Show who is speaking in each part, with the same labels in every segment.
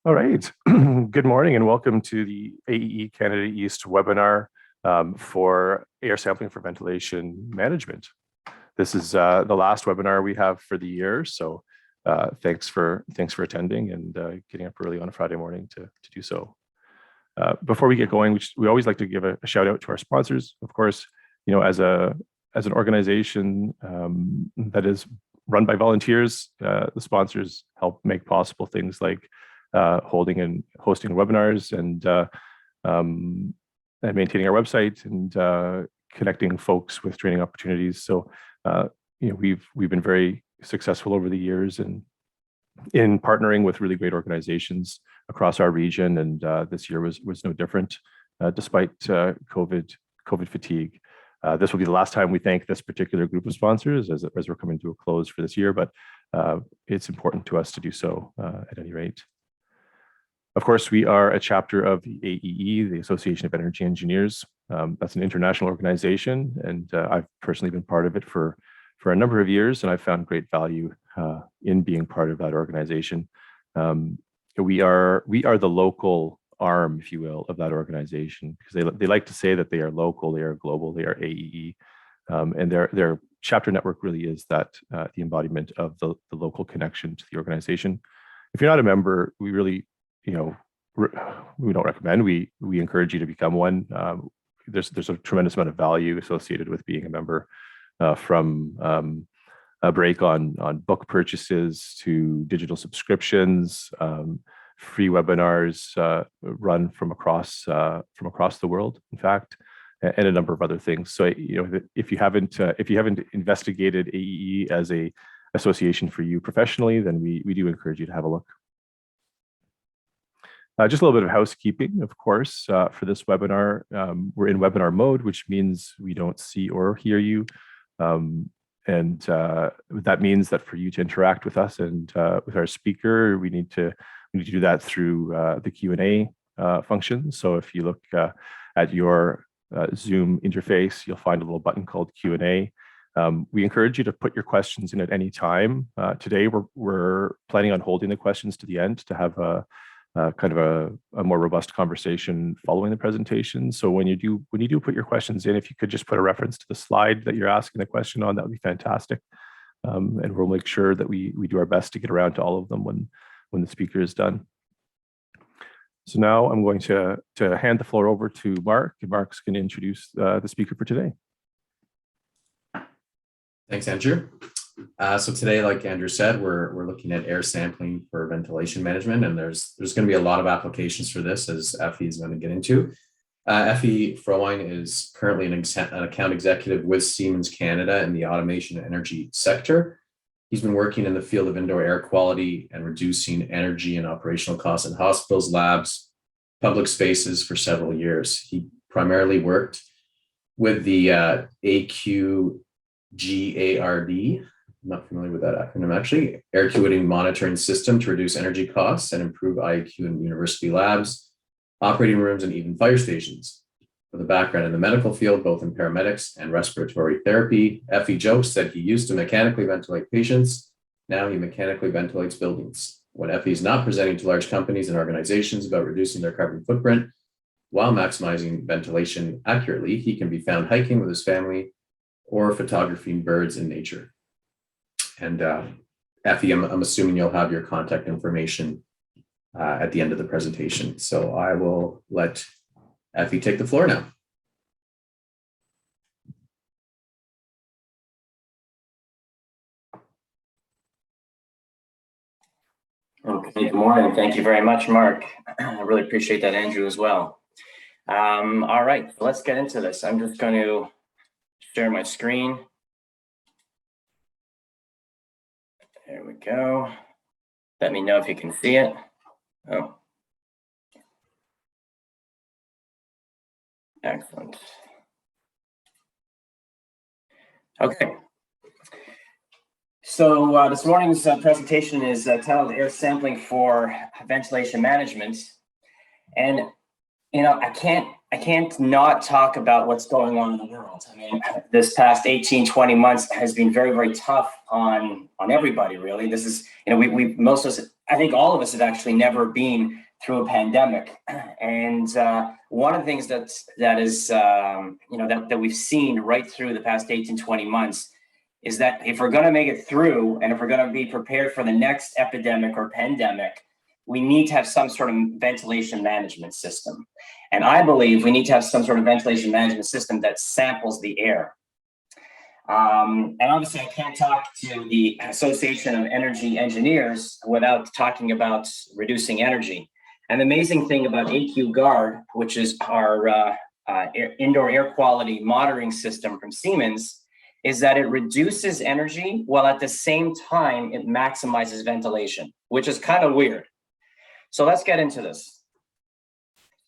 Speaker 1: All right. Good morning and welcome to the AEE Canada East webinar for air sampling for ventilation management. This is the last webinar we have for the year, so thanks for attending and getting up early on a Friday morning to do so. Before we get going, we always like to give a shout out to our sponsors. Of course, you know, as an organization that is run by volunteers, the sponsors help make possible things like holding and hosting webinars and maintaining our website and connecting folks with training opportunities. So, you know, we've been very successful over the years in partnering with really great organizations across our region, and this year was no different, despite COVID fatigue. This will be the last time we thank this particular group of sponsors as we're coming to a close for this year, but it's important to us to do so at any rate. Of course, we are a chapter of the AEE, the Association of Energy Engineers. That's an international organization, and I've personally been part of it for a number of years, and I've found great value in being part of that organization. We are the local arm, if you will, of that organization, because they like to say that they are local, they are global, they are AEE, and their chapter network really is that the embodiment of the local connection to the organization. If you're not a member, we really, you know, we don't recommend. We encourage you to become one. There's a tremendous amount of value associated with being a member, from a break on book purchases to digital subscriptions, free webinars run from across the world, in fact, and a number of other things. So, you know, if you haven't investigated AEE as a association for you professionally, then we do encourage you to have a look. Just a little bit of housekeeping, of course, for this webinar. We're in webinar mode, which means we don't see or hear you. And that means that for you to interact with us and with our speaker, we need to do that through the Q&A function. So if you look at your Zoom interface, you'll find a little button called Q&A. We encourage you to put your questions in at any time. Today, we're planning on holding the questions to the end to have a kind of a more robust conversation following the presentation. So when you do put your questions in, if you could just put a reference to the slide that you're asking the question on, that would be fantastic. And we'll make sure that we do our best to get around to all of them when the speaker is done. So now I'm going to hand the floor over to Mark, and Mark's going to introduce the speaker for today.
Speaker 2: Thanks, Andrew. So today, like Andrew said, we're looking at air sampling for ventilation management, and there's going to be a lot of applications for this, as Effie is going to get into. Effie Frohwein is currently an account executive with Siemens Canada in the automation and energy sector. He's been working in the field of indoor air quality and reducing energy and operational costs in hospitals, labs, public spaces for several years. He primarily worked with the AQGARD. I'm not familiar with that acronym, actually. Air quality monitoring system to reduce energy costs and improve IAQ in university labs, operating rooms, and even fire stations. With a background in the medical field, both in paramedics and respiratory therapy, Effie jokes that he used to mechanically ventilate patients. Now he mechanically ventilates buildings. When Effie is not presenting to large companies and organizations about reducing their carbon footprint while maximizing ventilation accurately, he can be found hiking with his family or photographing birds in nature. And Effie, I'm assuming you'll have your contact information at the end of the presentation. So I will let Effie take the floor now.
Speaker 3: Okay, good morning. Thank you very much, Mark. I really appreciate that, Andrew, as well. All right, let's get into this. I'm just going to share my screen. There we go. Let me know if you can see it. Oh. Excellent. Okay. So this morning's presentation is titled Air Sampling for Ventilation Management. And, you know, I can't not talk about what's going on in the world. I mean, this past 18, 20 months has been very, very tough on everybody, really. This is, you know, most of us I think all of us have actually never been through a pandemic. And one of the things that is, that we've seen right through the past 18, 20 months is that if we're going to make it through, and if we're going to be prepared for the next epidemic or pandemic, we need to have some sort of ventilation management system. And I believe we need to have some sort of ventilation management system that samples the air. And obviously I can't talk to the Association of Energy Engineers without talking about reducing energy. And the amazing thing about AQ Guard, which is our indoor air quality monitoring system from Siemens, is that it reduces energy while at the same time it maximizes ventilation, which is kind of weird. So let's get into this.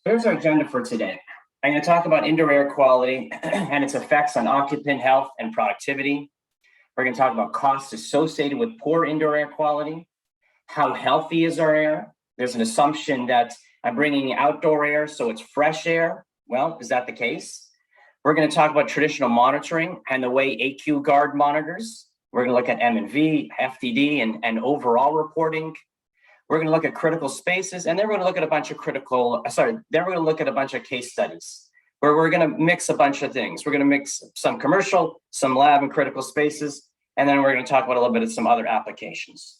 Speaker 3: Here's our agenda for today. I'm going to talk about indoor air quality and its effects on occupant health and productivity. We're going to talk about costs associated with poor indoor air quality. How healthy is our air? There's an assumption that I'm bringing outdoor air, so it's fresh air. Well, is that the case? We're going to talk about traditional monitoring and the way AQ Guard monitors. We're going to look at M&V, FDD, and overall reporting. We're going to look at critical spaces, and then we're going to look at a bunch of case studies where we're going to mix a bunch of things. We're going to mix some commercial, some lab and critical spaces, and then we're going to talk about a little bit of some other applications.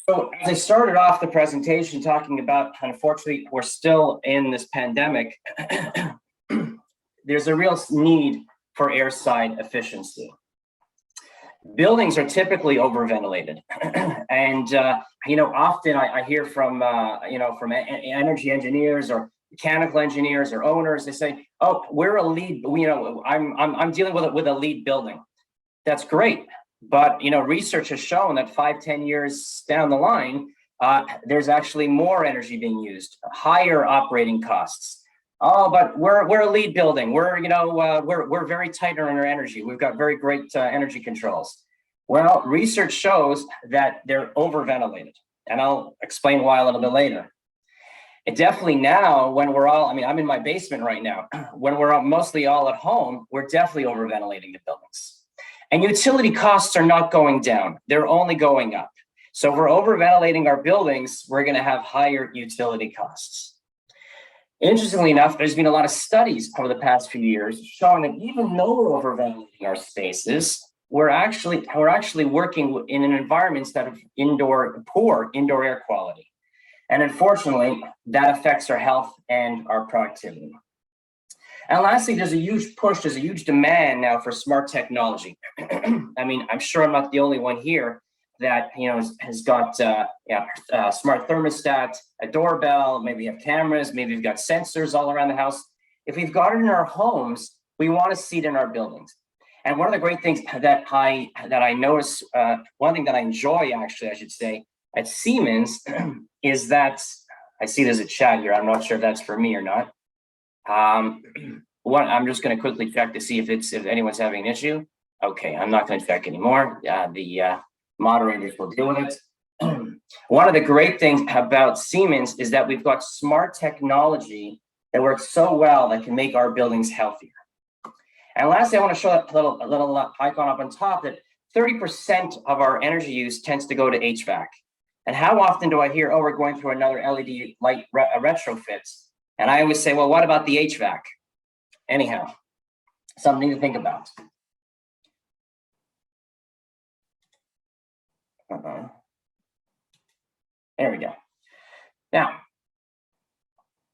Speaker 3: So as I started off the presentation talking about, unfortunately, we're still in this pandemic, there's a real need for air side efficiency. Buildings are typically overventilated, and often I hear from from energy engineers or mechanical engineers or owners. They say, "Oh, we're a lead. I'm dealing with a lead building." That's great, but research has shown that 5-10 years down the line, there's actually more energy being used, higher operating costs. Oh, but we're a lead building. We're very tight on our energy. We've got very great energy controls. Well, research shows that they're overventilated, and I'll explain why a little bit later. And definitely now, when we're all, I'm in my basement right now. When we're mostly all at home, we're definitely overventilating the buildings. And utility costs are not going down; they're only going up. So if we're overventilating our buildings, we're going to have higher utility costs. Interestingly enough, there's been a lot of studies over the past few years showing that even though we're overventilating our spaces, we're actually working in an environments that have poor indoor air quality. And unfortunately, that affects our health and our productivity. And lastly, there's a huge demand now for smart technology. I'm sure I'm not the only one here that has got a smart thermostat, a doorbell, maybe you have cameras, maybe you've got sensors all around the house. If we've got it in our homes, we want to see it in our buildings. And one of the great things that I notice, one thing that I enjoy actually, I should say, at Siemens is that I see there's a chat here. I'm not sure if that's for me or not. I'm just going to quickly check to see if anyone's having an issue. Okay, I'm not going to check anymore. The moderators will deal with it. One of the great things about Siemens is that we've got smart technology that works so well that can make our buildings healthier. And lastly, I want to show a little icon up on top that 30% of our energy use tends to go to HVAC. And how often do I hear, oh, we're going through another LED light retrofit? And I always say, well, what about the HVAC? Anyhow, something to think about. There we go. Now,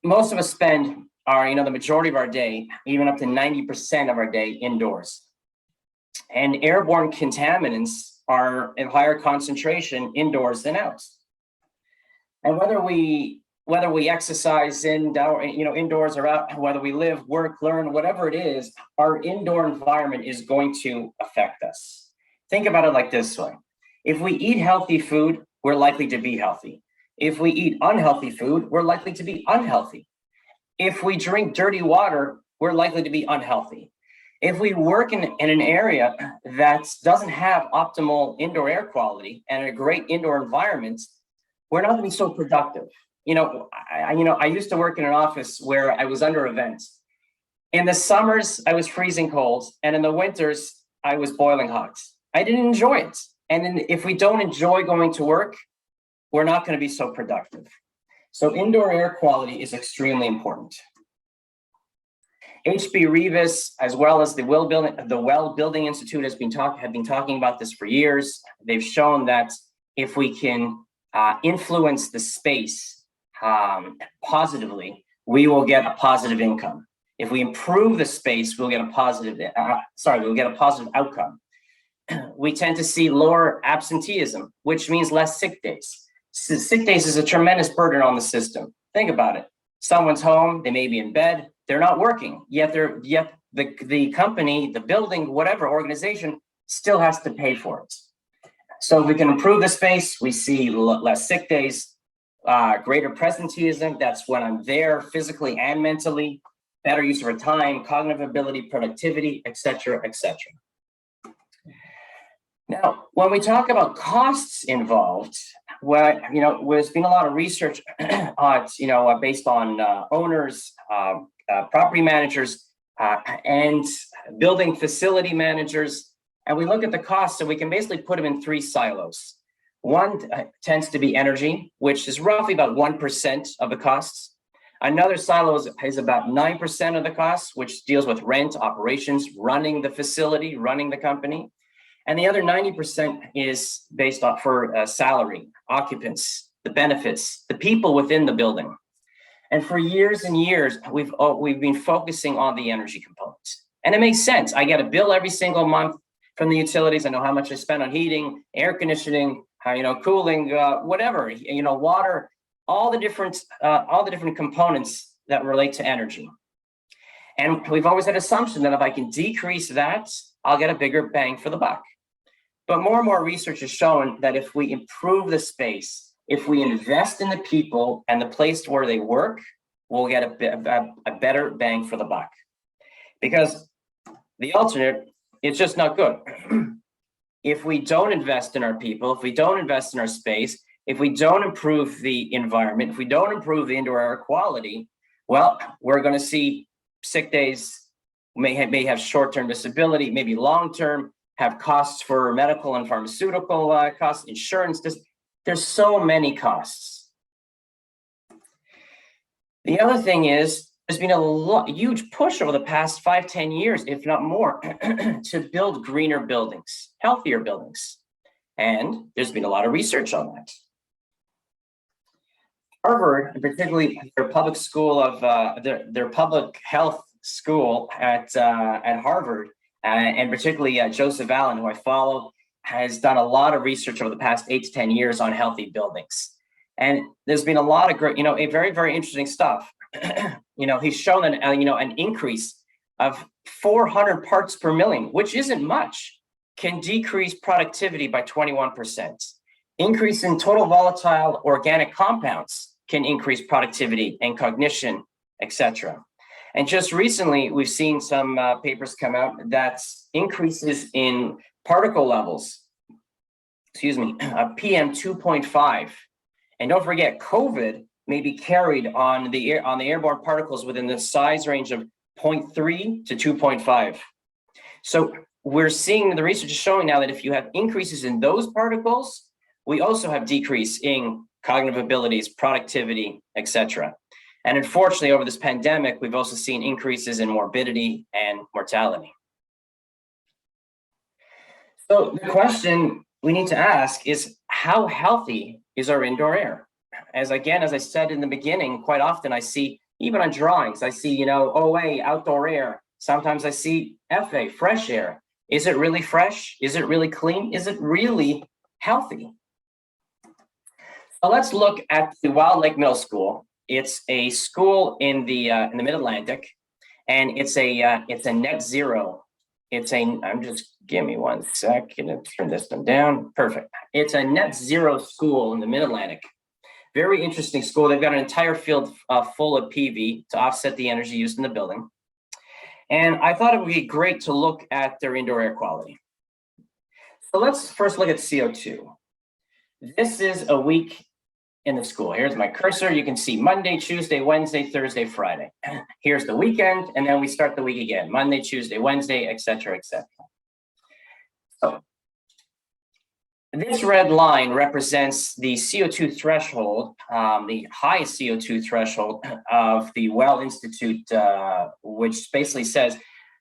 Speaker 3: most of us spend the majority of our day, even up to 90% of our day indoors. And airborne contaminants are in higher concentration indoors than out. And whether we exercise indoors or out, whether we live, work, learn, whatever it is, our indoor environment is going to affect us. Think about it like this way. If we eat healthy food, we're likely to be healthy. If we eat unhealthy food, we're likely to be unhealthy. If we drink dirty water, we're likely to be unhealthy. If we work in an area that doesn't have optimal indoor air quality and a great indoor environment, we're not going to be so productive. I used to work in an office where I was under a vent. In the summers, I was freezing cold, and in the winters, I was boiling hot. I didn't enjoy it. And then if we don't enjoy going to work, we're not going to be so productive. So indoor air quality is extremely important. HB Revis, as well as the Well Building Institute, have been talking about this for years. They've shown that if we can influence the space positively, we will get a positive income. If we improve the space, we'll get a positive. We'll get a positive outcome. We tend to see lower absenteeism, which means less sick days. Sick days is a tremendous burden on the system. Think about it. Someone's home, they may be in bed, they're not working, yet the company, the building, whatever organization still has to pay for it. So if we can improve the space, we see less sick days, greater presenteeism, that's when I'm there physically and mentally, better use of our time, cognitive ability, productivity, et cetera, et cetera. Now, when we talk about costs involved, well, there's been a lot of research based on owners, property managers, and building facility managers. And we look at the costs, and we can basically put them in three silos. One tends to be energy, which is roughly about 1% of the costs. Another silo is about 9% of the costs, which deals with rent, operations, running the facility, running the company. And the other 90% is based on salary, occupants, the benefits, the people within the building. And for years and years, we've been focusing on the energy components. And it makes sense. I get a bill every single month from the utilities. I know how much I spend on heating, air conditioning, cooling, whatever, water, all the different components that relate to energy. And we've always had an assumption that if I can decrease that, I'll get a bigger bang for the buck. But more and more research has shown that if we improve the space, if we invest in the people and the place where they work, we'll get a better bang for the buck. Because the alternate, it's just not good. If we don't invest in our people, if we don't invest in our space, if we don't improve the environment, if we don't improve the indoor air quality, well, we're going to see sick days, may have short-term disability, maybe long-term, have costs for medical and pharmaceutical costs, insurance. There's so many costs. The other thing is, there's been a huge push over the past 5-10 years, if not more, to build greener buildings, healthier buildings. And there's been a lot of research on that. Harvard, and particularly their public school of their public health school at Harvard, and particularly Joseph Allen, who I follow, has done a lot of research over the past 8 to 10 years on healthy buildings. And there's been a lot of great, a very, very interesting stuff. He's shown an increase of 400 parts per million, which isn't much, can decrease productivity by 21%. Increase in total volatile organic compounds can increase productivity and cognition, etc. And just recently, we've seen some papers come out that increases in particle levels, PM 2.5. And don't forget, COVID may be carried on the airborne particles within the size range of 0.3 to 2.5. So we're seeing, the research is showing now that if you have increases in those particles, we also have decrease in cognitive abilities, productivity, etc. And unfortunately, over this pandemic, we've also seen increases in morbidity and mortality. So the question we need to ask is, how healthy is our indoor air? As I said in the beginning, quite often I see, even on drawings, I see, OA, outdoor air. Sometimes I see FA, fresh air. Is it really fresh? Is it really clean? Is it really healthy? So let's look at the Wild Lake Middle School. It's a school in the Mid-Atlantic, and it's a net zero. Give me 1 second to turn this one down. Perfect. It's a net zero school in the Mid-Atlantic. Very interesting school. They've got an entire field full of PV to offset the energy used in the building. And I thought it would be great to look at their indoor air quality. So let's first look at CO2. This is a week in the school. Here's my cursor. You can see Monday, Tuesday, Wednesday, Thursday, Friday. Here's the weekend, and then we start the week again. Monday, Tuesday, Wednesday, etc., etc. So This red line represents the CO2 threshold, the highest CO2 threshold of the Well Institute, which basically says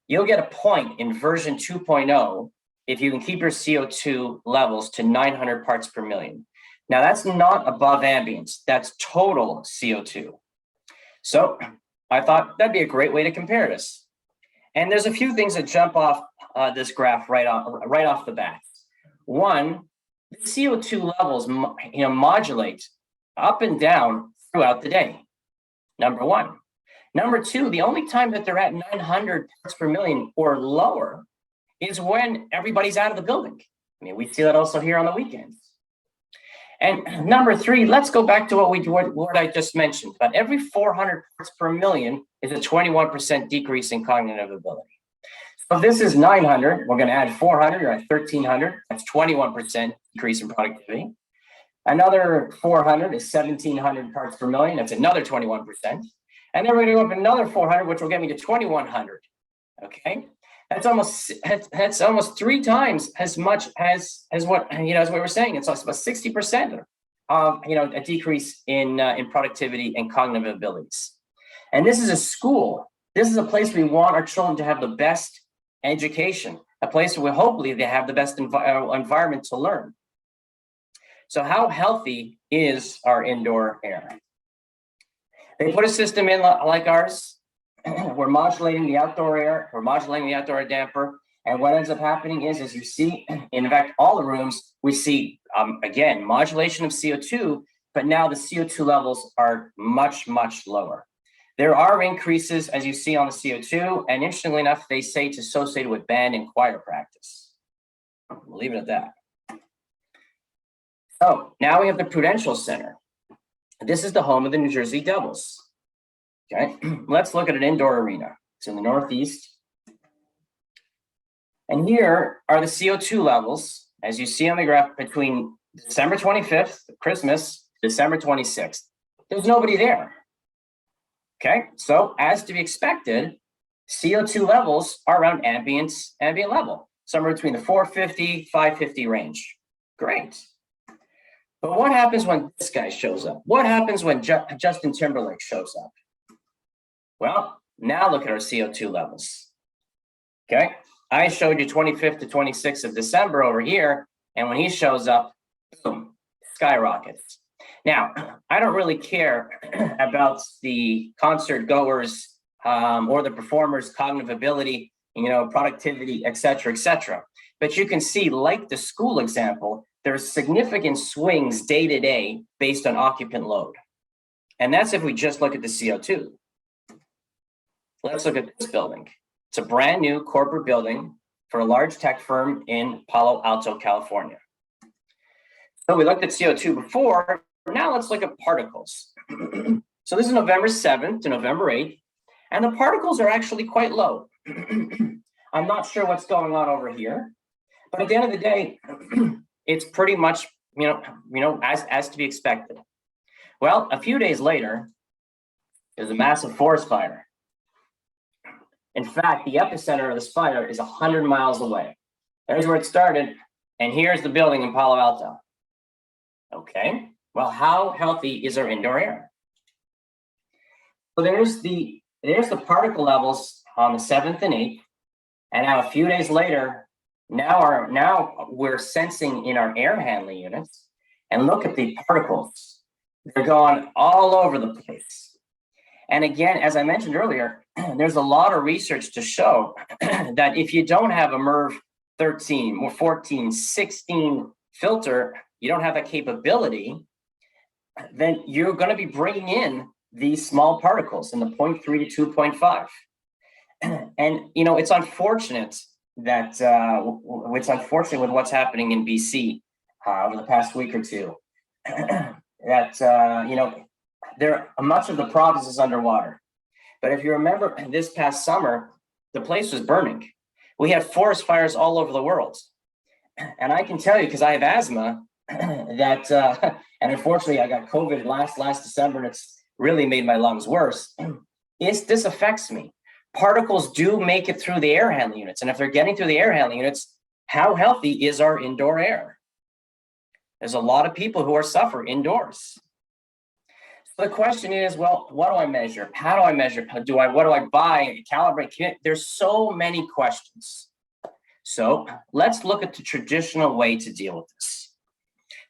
Speaker 3: you'll get a point in version 2.0 if you can keep your CO2 levels to 900 parts per million. Now, that's not above ambience, that's total CO2. So I thought that'd be a great way to compare this. And there's a few things that jump off this graph right off the bat. One, the CO2 levels modulate up and down throughout the day, number one. Number two, the only time that they're at 900 parts per million or lower is when everybody's out of the building. I mean, we see that also here on the weekends. And number three, let's go back to what I just mentioned. About every 400 parts per million is a 21% decrease in cognitive ability. So if this is 900, we're going to add 400, you're at 1300. That's 21% decrease in productivity. Another 400 is 1700 parts per million. That's another 21%. And then we're going to go up another 400, which will get me to 2100. Okay, that's almost 3 times as much as what as we were saying. It's about 60% of a decrease in productivity and cognitive abilities. And this is a school. This is a place we want our children to have the best education, a place where hopefully they have the best environment to learn. So how healthy is our indoor air? They put a system in like ours. We're modulating the outdoor air, we're modulating the outdoor air damper. And what ends up happening is, as you see, in fact, all the rooms, we see, again, modulation of CO2, but now the CO2 levels are much, much lower. There are increases, as you see on the CO2, and interestingly enough, they say it's associated with band and choir practice. We'll leave it at that. So now we have the Prudential Center. This is the home of the New Jersey Devils. Okay, let's look at an indoor arena. It's in the Northeast. And here are the CO2 levels, as you see on the graph, between December 25th, Christmas, December 26th. There's nobody there. Okay, so as to be expected, CO2 levels are around ambient level, somewhere between the 450, 550 range. Great. But what happens when this guy shows up? What happens when Justin Timberlake shows up? Well, now look at our CO2 levels. Okay, I showed you 25th to 26th of December over here, and when he shows up, boom, skyrockets. Now, I don't really care about the concert goers or the performers' cognitive ability, productivity, et cetera, et cetera. But you can see, like the school example, there's significant swings day to day based on occupant load. And that's if we just look at the CO2. Let's look at this building. It's a brand new corporate building for a large tech firm in Palo Alto, California. So we looked at CO2 before. Now let's look at particles. So this is November 7th to November 8th, and the particles are actually quite low. I'm not sure what's going on over here, but at the end of the day, it's pretty much, as to be expected. Well, a few days later, there's a massive forest fire. In fact, the epicenter of this fire is 100 miles away. There's where it started, and here's the building in Palo Alto. Okay. Well, how healthy is our indoor air? So there's the particle levels on the 7th and 8th, and now a few days later, now we're sensing in our air handling units, and look at the particles. They're going all over the place. And again, as I mentioned earlier, there's a lot of research to show that if you don't have a MERV 13 or 14, 16 filter, you don't have that capability, then you're going to be bringing in these small particles in the 0.3 to 2.5. And, it's unfortunate that with what's happening in BC over the past week or two, that, much of the province is underwater. But if you remember this past summer, the place was burning. We had forest fires all over the world. And I can tell you, because I have asthma, that, and unfortunately I got COVID last December, and it's really made my lungs worse. This affects me. Particles do make it through the air handling units. And if they're getting through the air handling units, how healthy is our indoor air? There's a lot of people who are suffering indoors. So the question is, well, what do I measure? How do I measure? What do I buy, calibrate? There's so many questions. So let's look at the traditional way to deal with this.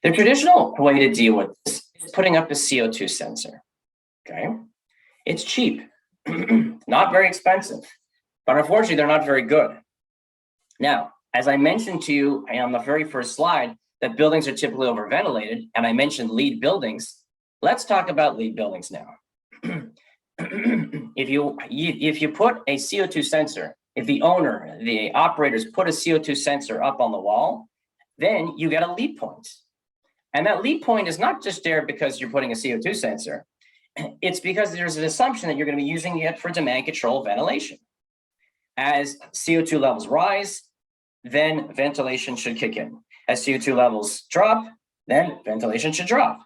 Speaker 3: The traditional way to deal with this is putting up a CO2 sensor, okay? It's cheap, not very expensive, but unfortunately they're not very good. Now, as I mentioned to you on the very first slide, that buildings are typically overventilated, and I mentioned LEED buildings. Let's talk about LEED buildings now. If you put a CO2 sensor, if the owner, the operators put a CO2 sensor up on the wall, then you get a LEED point. And that LEED point is not just there because you're putting a CO2 sensor. It's because there's an assumption that you're going to be using it for demand control ventilation. As CO2 levels rise, then ventilation should kick in. As CO2 levels drop, then ventilation should drop.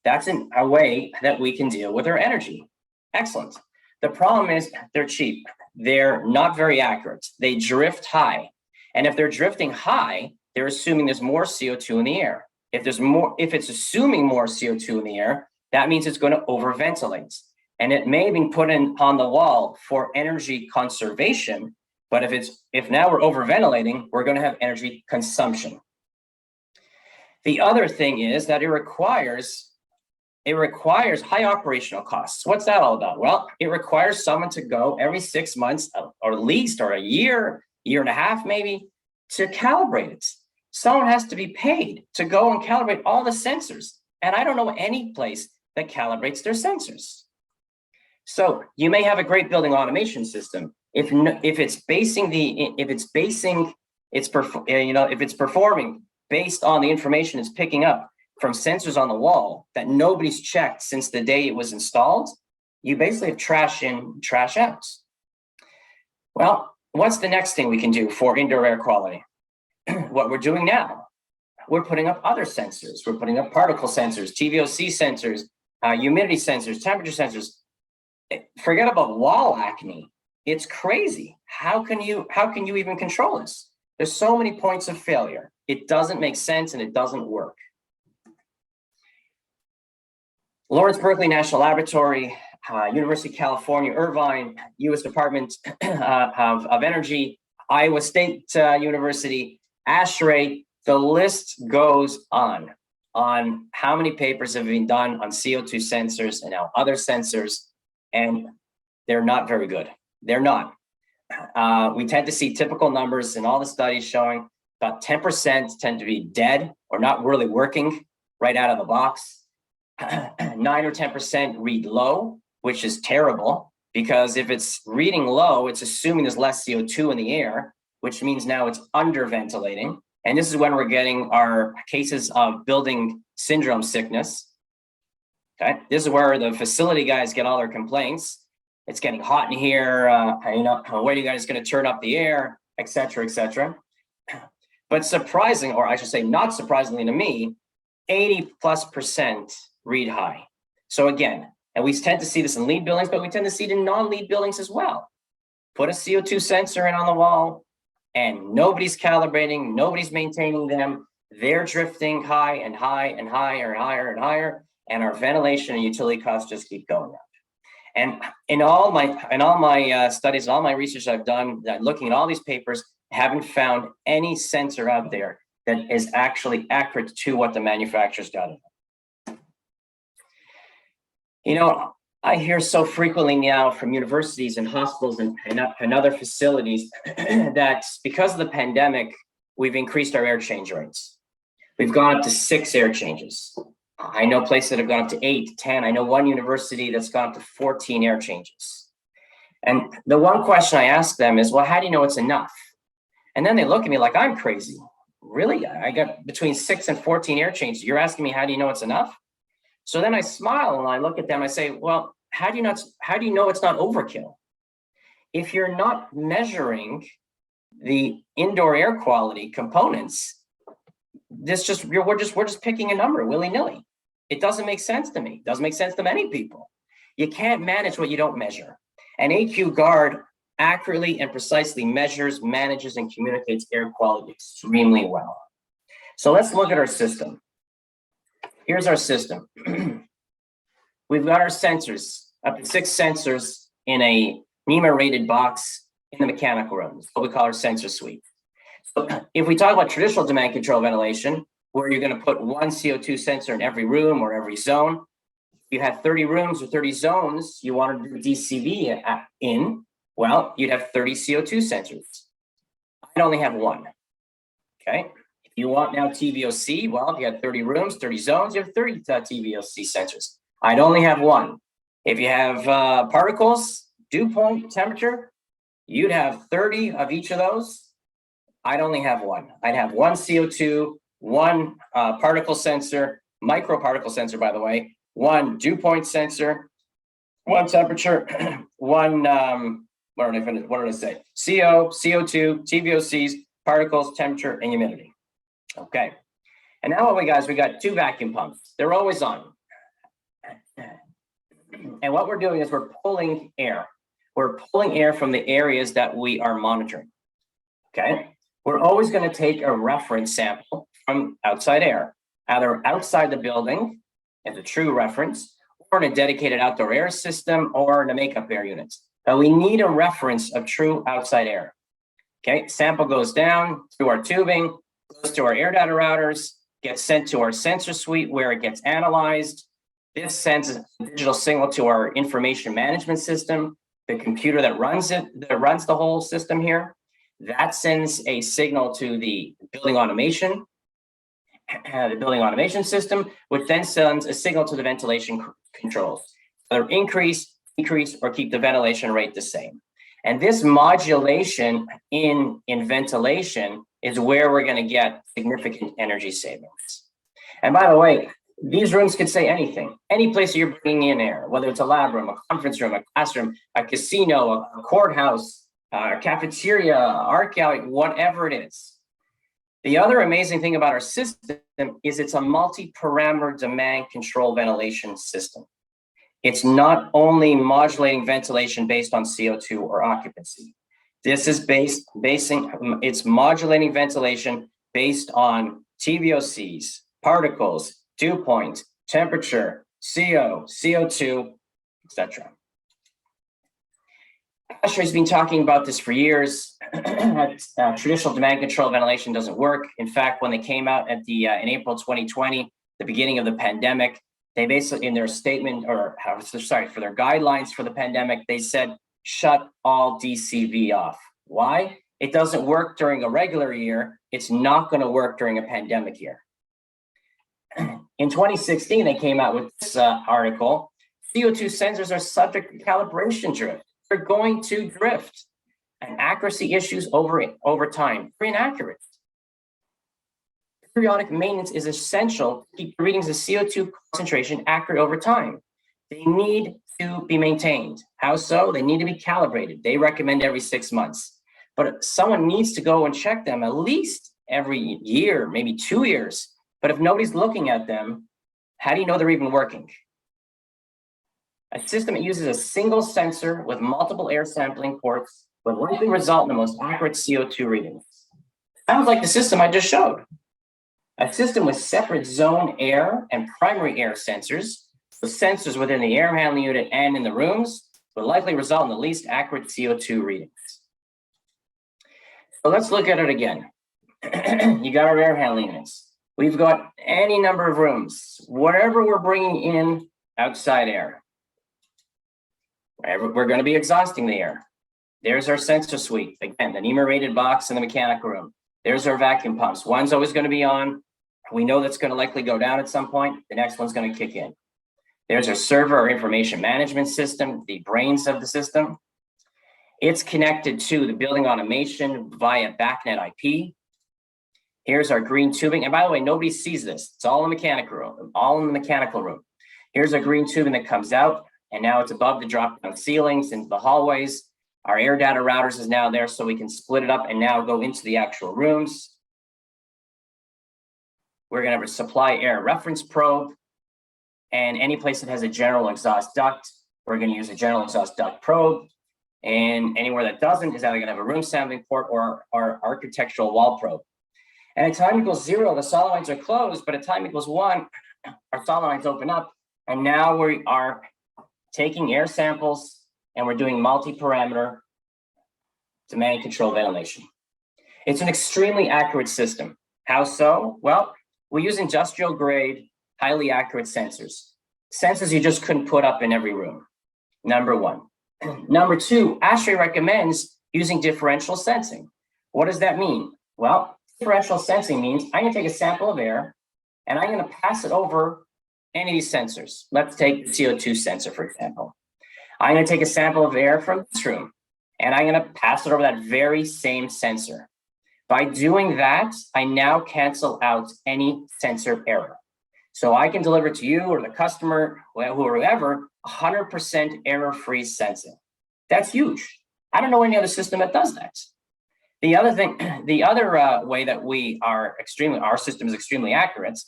Speaker 3: That's a way that we can deal with our energy. Excellent. The problem is they're cheap. They're not very accurate. They drift high. And if they're drifting high, they're assuming there's more CO2 in the air. If it's assuming more CO2 in the air, that means it's going to overventilate. And it may have been put in on the wall for energy conservation, but if now we're overventilating, we're going to have energy consumption. The other thing is that it requires high operational costs. What's that all about? Well, it requires someone to go every 6 months, or at least, or a year and a half maybe, to calibrate it. Someone has to be paid to go and calibrate all the sensors. And I don't know any place that calibrates their sensors. So you may have a great building automation system. If it's performing based on the information it's picking up from sensors on the wall that nobody's checked since the day it was installed, you basically have trash in, trash out. Well, what's the next thing we can do for indoor air quality? What we're doing now, we're putting up other sensors. We're putting up particle sensors, TVOC sensors, humidity sensors, temperature sensors. Forget about wall acne. It's crazy. How can you even control this? There's so many points of failure. It doesn't make sense and it doesn't work. Lawrence Berkeley National Laboratory, University of California, Irvine, U.S. Department of Energy, Iowa State University, ASHRAE, the list goes on how many papers have been done on CO2 sensors and now other sensors, and they're not very good. They're not. We tend to see typical numbers in all the studies showing about 10% tend to be dead or not really working right out of the box. 9 or 10% read low, which is terrible, because if it's reading low, it's assuming there's less CO2 in the air, which means now it's underventilating. And this is when we're getting our cases of building syndrome sickness. Okay, this is where the facility guys get all their complaints. It's getting hot in here. When are you guys going to turn up the air, et cetera, et cetera. But surprising, or I should say not surprisingly to me, 80+% read high. So again, and we tend to see this in LEED buildings, but we tend to see it in non-LEED buildings as well. Put a CO2 sensor in on the wall, and nobody's calibrating, nobody's maintaining them. They're drifting high and high and higher and higher and higher, and our ventilation and utility costs just keep going up. And in all my studies, all my research I've done, looking at all these papers, I haven't found any sensor out there that is actually accurate to what the manufacturer's got it. I hear so frequently now from universities and hospitals and other facilities that because of the pandemic, we've increased our air change rates. We've gone up to 6 air changes. I know places that have gone up to 8, 10. I know one university that's gone up to 14 air changes. And the one question I ask them is, well, how do you know it's enough? And then they look at me like I'm crazy. Really? I got between 6 and 14 air changes. You're asking me, how do you know it's enough? So then I smile and I look at them, I say, well, how do you know it's not overkill? If you're not measuring the indoor air quality components, we're just picking a number willy-nilly. It doesn't make sense to me. It doesn't make sense to many people. You can't manage what you don't measure. And AQ Guard accurately and precisely measures, manages, and communicates air quality extremely well. So let's look at our system. Here's our system. We've got our sensors, up to 6 sensors in a NEMA rated box in the mechanical room. That's what we call our sensor suite. So if we talk about traditional demand control ventilation, where you're going to put one CO2 sensor in every room or every zone, if you had 30 rooms or 30 zones, you wanted to do DCV in, well, you'd have 30 CO2 sensors. I'd only have one. Okay. If you want now TVOC, well, if you had 30 rooms, 30 zones, you have 30 TVOC sensors. I'd only have one. If you have particles, dew point, temperature, you'd have 30 of each of those. I'd only have one. I'd have one CO2, one particle sensor, microparticle sensor, by the way, one dew point sensor, one temperature, one, what did I say? CO, CO2, TVOCs, particles, temperature, and humidity. Okay. And now what we got 2 vacuum pumps. They're always on. And what we're doing is we're pulling air. We're pulling air from the areas that we are monitoring. Okay. We're always going to take a reference sample from outside air, either outside the building as a true reference, or in a dedicated outdoor air system, or in a makeup air units. But we need a reference of true outside air. Okay, sample goes down through our tubing, goes to our air data routers, gets sent to our sensor suite where it gets analyzed. This sends a digital signal to our information management system, the computer that runs it, that runs the whole system here. That sends a signal to the building automation system, which then sends a signal to the ventilation controls. Either increase, decrease, or keep the ventilation rate the same. And this modulation in ventilation is where we're going to get significant energy savings. And by the way, these rooms could say anything, any place you're bringing in air, whether it's a lab room, a conference room, a classroom, a casino, a courthouse, a cafeteria, art gallery, whatever it is. The other amazing thing about our system is it's a multi-parameter demand control ventilation system. It's not only modulating ventilation based on CO2 or occupancy. This is it's modulating ventilation based on TVOCs, particles, dew point, temperature, CO, CO2, etc. Ashley's been talking about this for years. Traditional demand control ventilation doesn't work. In fact, when they came out at in April 2020, the beginning of the pandemic, they basically, in their statement, for their guidelines for the pandemic, they said, shut all DCV off. Why? It doesn't work during a regular year. It's not going to work during a pandemic year. In 2016, they came out with this article. CO2 sensors are subject to calibration drift. They're going to drift, and accuracy issues over time. They're inaccurate. Periodic maintenance is essential to keep the readings of CO2 concentration accurate over time. They need to be maintained. How so? They need to be calibrated. They recommend every 6 months. But someone needs to go and check them at least every year, maybe 2 years. But if nobody's looking at them, how do you know they're even working? A system that uses a single sensor with multiple air sampling ports will likely result in the most accurate CO2 readings. Sounds like the system I just showed. A system with separate zone air and primary air sensors, the sensors within the air handling unit and in the rooms, will likely result in the least accurate CO2 readings. So let's look at it again. You got our air handling units. We've got any number of rooms, whatever we're bringing in outside air. We're going to be exhausting the air. There's our sensor suite. Again, the NEMA rated box in the mechanical room. There's our vacuum pumps. One's always going to be on. We know that's going to likely go down at some point. The next one's going to kick in. There's our server or information management system, the brains of the system. It's connected to the building automation via BACnet IP. Here's our green tubing. And by the way, nobody sees this. It's all in the mechanical room, all in the mechanical room. Here's our green tubing that comes out, and now it's above the drop-down ceilings into the hallways. Our air data routers is now there, so we can split it up and now go into the actual rooms. We're going to have a supply air reference probe. And any place that has a general exhaust duct, we're going to use a general exhaust duct probe. And anywhere that doesn't is either going to have a room sampling port or our architectural wall probe. And at time equals 0, the solenoids are closed, but at time equals 1, our solid lines open up, and now we are taking air samples and we're doing multi-parameter demand control ventilation. It's an extremely accurate system. How so? Well, we use industrial grade, highly accurate sensors. Sensors you just couldn't put up in every room, number one. Number two, ASHRAE recommends using differential sensing. What does that mean? Well, differential sensing means I'm gonna take a sample of air and I'm gonna pass it over any of these sensors. Let's take the CO2 sensor, for example. I'm gonna take a sample of air from this room and I'm gonna pass it over that very same sensor. By doing that, I now cancel out any sensor error. So I can deliver to you or the customer, whoever, 100% error-free sensing. That's huge. I don't know any other system that does that. The other thing, the other way that our system is extremely accurate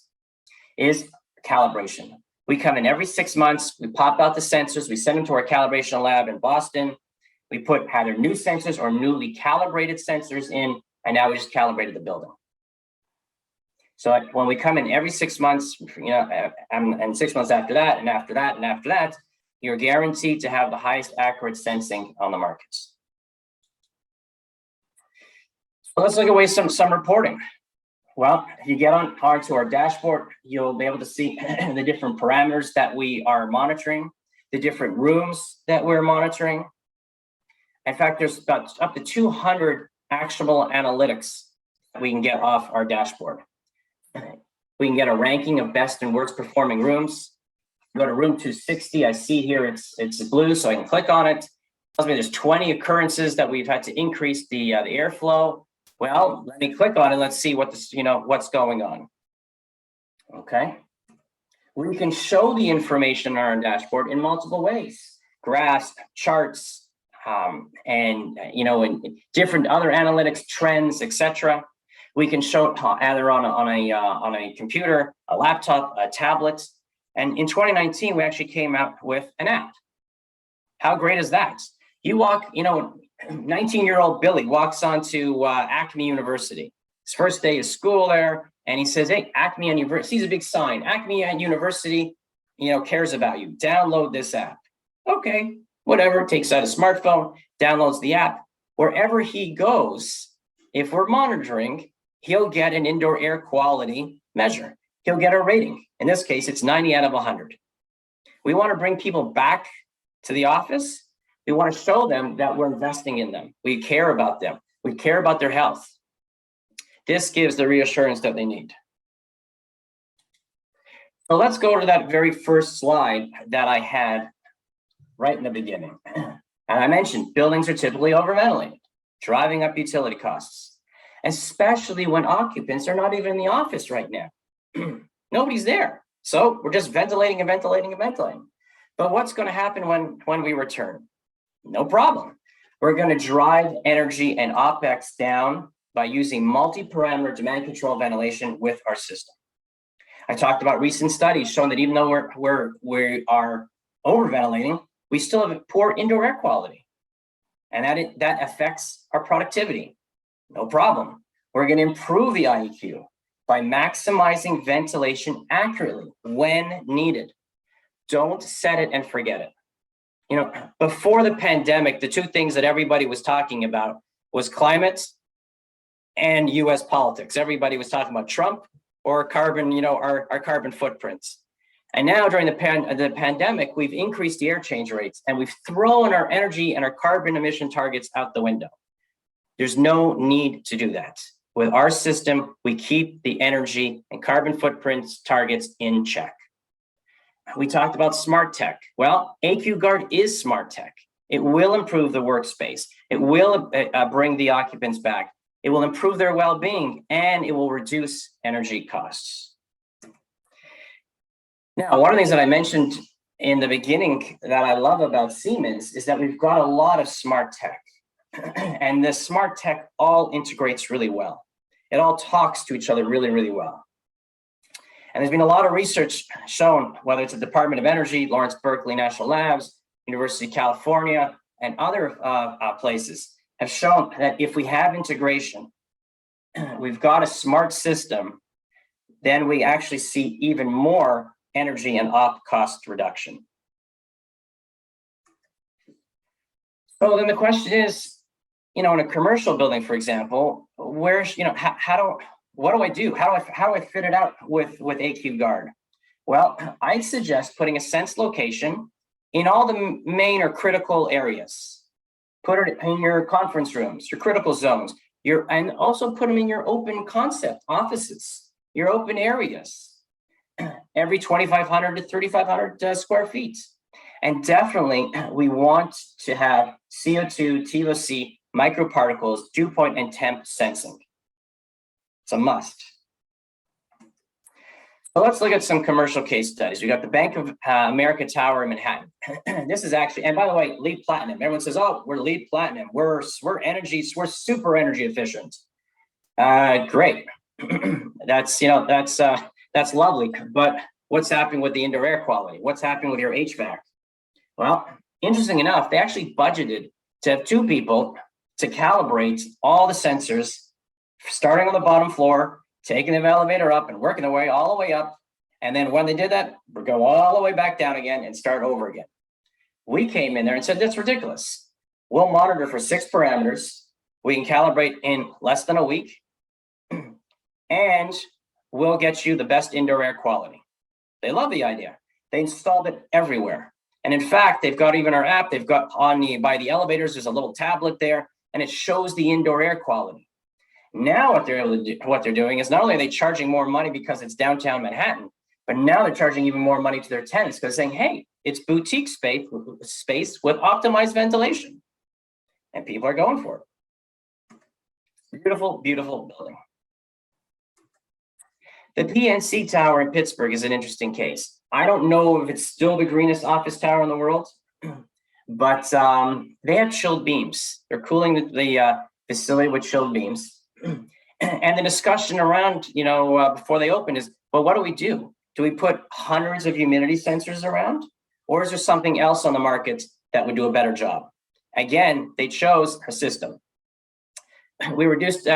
Speaker 3: is calibration. We come in every 6 months, we pop out the sensors, we send them to our calibration lab in Boston. We put either new sensors or newly calibrated sensors in, and now we just calibrated the building. So when we come in every 6 months, and 6 months after that, and after that, and after that, you're guaranteed to have the highest accurate sensing on the markets. So let's look at some reporting. Well, if you get onto our dashboard, you'll be able to see the different parameters that we are monitoring, the different rooms that we're monitoring. In fact, there's about up to 200 actionable analytics that we can get off our dashboard. We can get a ranking of best and worst performing rooms. Go to room 260. I see here it's blue, so I can click on it. It tells me there's 20 occurrences that we've had to increase the airflow. Well, let me click on it. Let's see what's going on. Okay. We can show the information on our dashboard in multiple ways: graphs, charts, and different other analytics, trends, etc. We can show it either on a computer, a laptop, a tablet. And in 2019, we actually came out with an app. How great is that? You walk, 19-year-old Billy walks onto Acme University. His first day of school there, and he says, "Hey, Acme University," sees a big sign, "Acme University, cares about you. Download this app." Okay, whatever, takes out a smartphone, downloads the app. Wherever he goes, if we're monitoring, he'll get an indoor air quality measure. He'll get a rating. In this case, it's 90 out of 100. We want to bring people back to the office. We want to show them that we're investing in them. We care about them. We care about their health. This gives the reassurance that they need. So let's go to that very first slide that I had right in the beginning. And I mentioned buildings are typically overventilated, driving up utility costs, especially when occupants are not even in the office right now. Nobody's there. So we're just ventilating and ventilating and ventilating. But what's going to happen when we return? No problem. We're going to drive energy and OpEx down by using multi-parameter demand control ventilation with our system. I talked about recent studies showing that even though we are overventilating, we still have poor indoor air quality. And that affects our productivity. No problem. We're going to improve the IEQ by maximizing ventilation accurately when needed. Don't set it and forget it. Before the pandemic, the two things that everybody was talking about was climate and US politics. Everybody was talking about Trump or carbon, our carbon footprints. And now during the pandemic, we've increased the air change rates and we've thrown our energy and our carbon emission targets out the window. There's no need to do that. With our system, we keep the energy and carbon footprints targets in check. We talked about smart tech. Well, AQ Guard is smart tech. It will improve the workspace. It will bring the occupants back. It will improve their well-being, and it will reduce energy costs. Now, one of the things that I mentioned in the beginning that I love about Siemens is that we've got a lot of smart tech. And the smart tech all integrates really well. It all talks to each other really, really well. And there's been a lot of research shown, whether it's the Department of Energy, Lawrence Berkeley National Labs, University of California, and other places have shown that if we have integration, we've got a smart system then we actually see even more energy and op cost reduction. So then the question is, in a commercial building, for example, where's, what do I do? How do I fit it out with AQ Guard? Well, I'd suggest putting a sense location in all the main or critical areas. Put it in your conference rooms, your critical zones, and also put them in your open concept offices, your open areas, every 2,500 to 3,500 square feet. And definitely, we want to have CO2, TOC, microparticles, dew point, and temp sensing. It's a must. So let's look at some commercial case studies. We got the Bank of America Tower in Manhattan. This is actually, and by the way, LEED Platinum. Everyone says, "Oh, we're LEED Platinum. We're super energy efficient." Great. That's lovely. But what's happening with the indoor air quality? What's happening with your HVAC? Well, interesting enough, they actually budgeted to have 2 people to calibrate all the sensors, starting on the bottom floor, taking the elevator up and working their way all the way up. And then when they did that, we'll go all the way back down again and start over again. We came in there and said, that's ridiculous. We'll monitor for 6 parameters. We can calibrate in less than a week. And we'll get you the best indoor air quality. They love the idea. They installed it everywhere. And in fact, they've got even our app, they've got by the elevators, there's a little tablet there, and it shows the indoor air quality. Now what they're doing is not only are they charging more money because it's downtown Manhattan, but now they're charging even more money to their tenants because saying, hey, it's boutique space with optimized ventilation. And people are going for it. Beautiful, beautiful building. The PNC Tower in Pittsburgh is an interesting case. I don't know if it's still the greenest office tower in the world, but they have chilled beams. They're cooling the facility with chilled beams. And the discussion around, before they open is, well, what do we do? Do we put hundreds of humidity sensors around? Or is there something else on the market that would do a better job? Again, they chose a system. We reduced we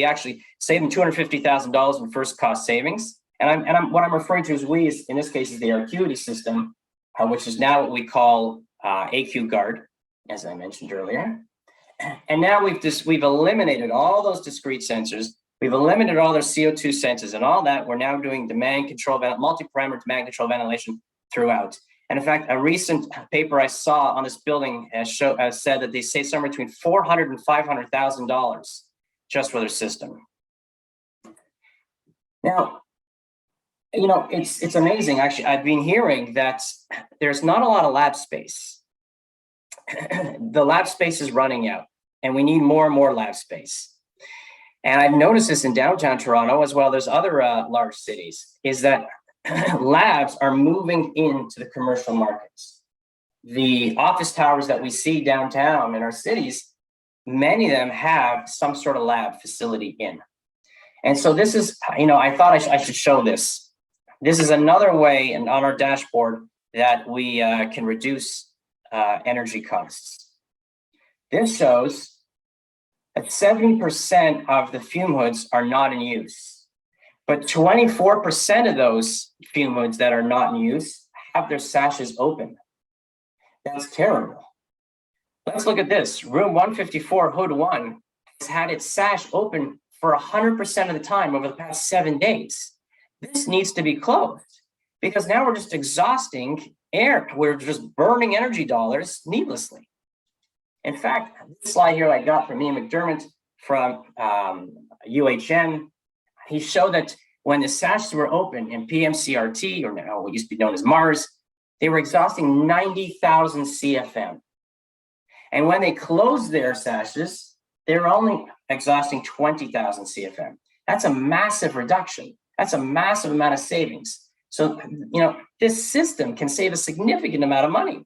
Speaker 3: actually saved them $250,000 in first cost savings. And what I'm referring to is in this case is the Air Acuity system, which is now what we call AQ Guard, as I mentioned earlier. And now we've eliminated all those discrete sensors. We've eliminated all their CO2 sensors and all that. We're now doing demand control, multi-parameter demand control ventilation throughout. And in fact, a recent paper I saw on this building said that they save somewhere between $400,000 and $500,000 just for their system. Now, it's amazing. Actually, I've been hearing that there's not a lot of lab space. The lab space is running out, and we need more and more lab space. And I've noticed this in downtown Toronto as well. There's other large cities, is that labs are moving into the commercial markets. The office towers that we see downtown in our cities, many of them have some sort of lab facility in. And so this is, I thought I should show this. This is another way and on our dashboard that we can reduce energy costs. This shows that 70% of the fume hoods are not in use, but 24% of those fume hoods that are not in use have their sashes open. That's terrible. Let's look at this. Room 154, hood 1, has had its sash open for 100% of the time over the past 7 days. This needs to be closed because now we're just exhausting air. We're just burning energy dollars needlessly. In fact, this slide here I got from Ian McDermott from UHN, he showed that when the sashes were open in PMCRT, or now what used to be known as Mars, they were exhausting 90,000 CFM. And when they closed their sashes, they were only exhausting 20,000 CFM. That's a massive reduction. That's a massive amount of savings. So, this system can save a significant amount of money.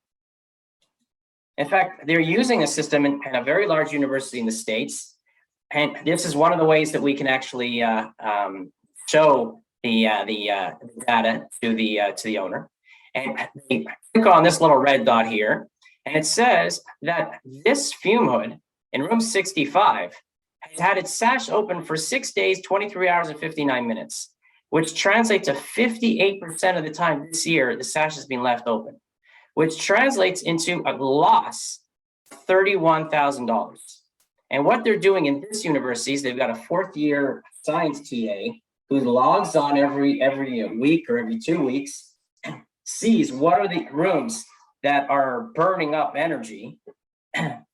Speaker 3: In fact, they're using a system in a very large university in the States. And this is one of the ways that we can actually show the data to the owner. And they click on this little red dot here, and it says that this fume hood in room 65 has had its sash open for 6 days, 23 hours, and 59 minutes, which translates to 58% of the time this year, the sash has been left open, which translates into a loss of $31,000. And what they're doing in this university is they've got a fourth-year science TA who logs on every week or every 2 weeks, sees what are the rooms that are burning up energy,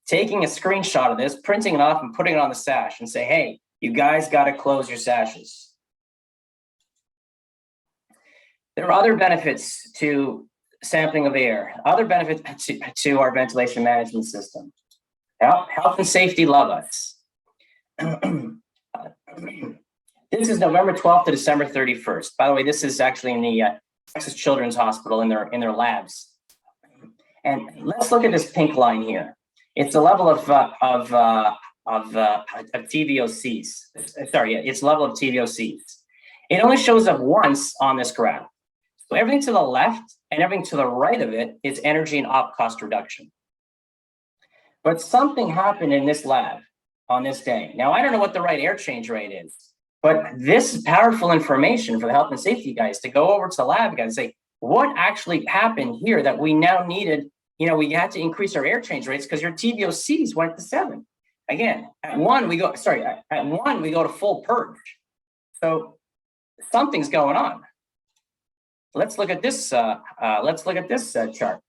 Speaker 3: taking a screenshot of this, printing it off and putting it on the sash and say, hey, you guys got to close your sashes. There are other benefits to sampling of air, other benefits to our ventilation management system. Health and safety love us. This is November 12th to December 31st. By the way, this is actually in the Texas Children's Hospital in their labs. And let's look at this pink line here. It's the level of TVOCs. Sorry, it's level of TVOCs. It only shows up once on this graph. So everything to the left and everything to the right of it is energy and op cost reduction. But something happened in this lab on this day. Now, I don't know what the right air change rate is, but this is powerful information for the health and safety guys to go over to the lab guys and say, what actually happened here that we now needed, we had to increase our air change rates because your TVOCs went to 7. Again, at 1, we go to full purge. So something's going on. Let's look at this, chart.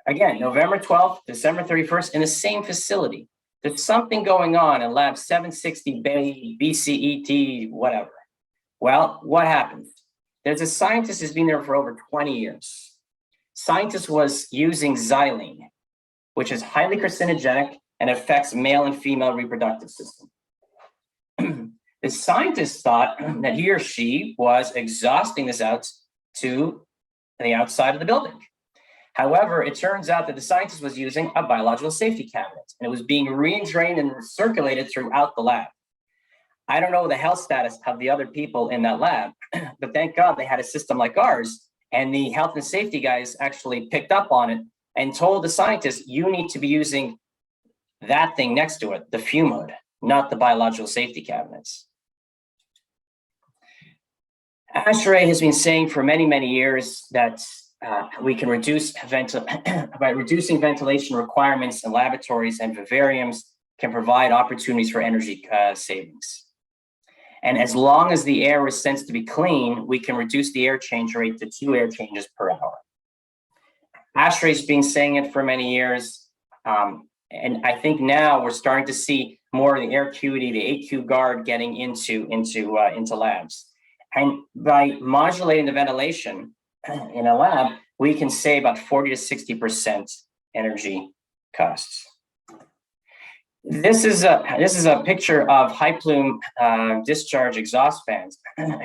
Speaker 3: Again, November 12th, December 31st, in the same facility. There's something going on in lab 760 BCET, whatever. Well, what happens? There's a scientist who's been there for over 20 years. Scientist was using xylene, which is highly carcinogenic and affects male and female reproductive system. The scientist thought that he or she was exhausting this out to the outside of the building. However, it turns out that the scientist was using a biological safety cabinet, and it was being re-drained and circulated throughout the lab. I don't know the health status of the other people in that lab, but thank God they had a system like ours, and the health and safety guys actually picked up on it and told the scientists, you need to be using that thing next to it, the fume hood, not the biological safety cabinets. ASHRAE has been saying for many, many years that we can reduce by reducing ventilation requirements in laboratories, and vivariums can provide opportunities for energy savings. And as long as the air is sensed to be clean, we can reduce the air change rate to 2 air changes per hour. ASHRAE's been saying it for many years. And I think now we're starting to see more of the air acuity, the AQ guard getting into labs. And by modulating the ventilation in a lab, we can save about 40 to 60% energy costs. This is a picture of high plume discharge exhaust fans,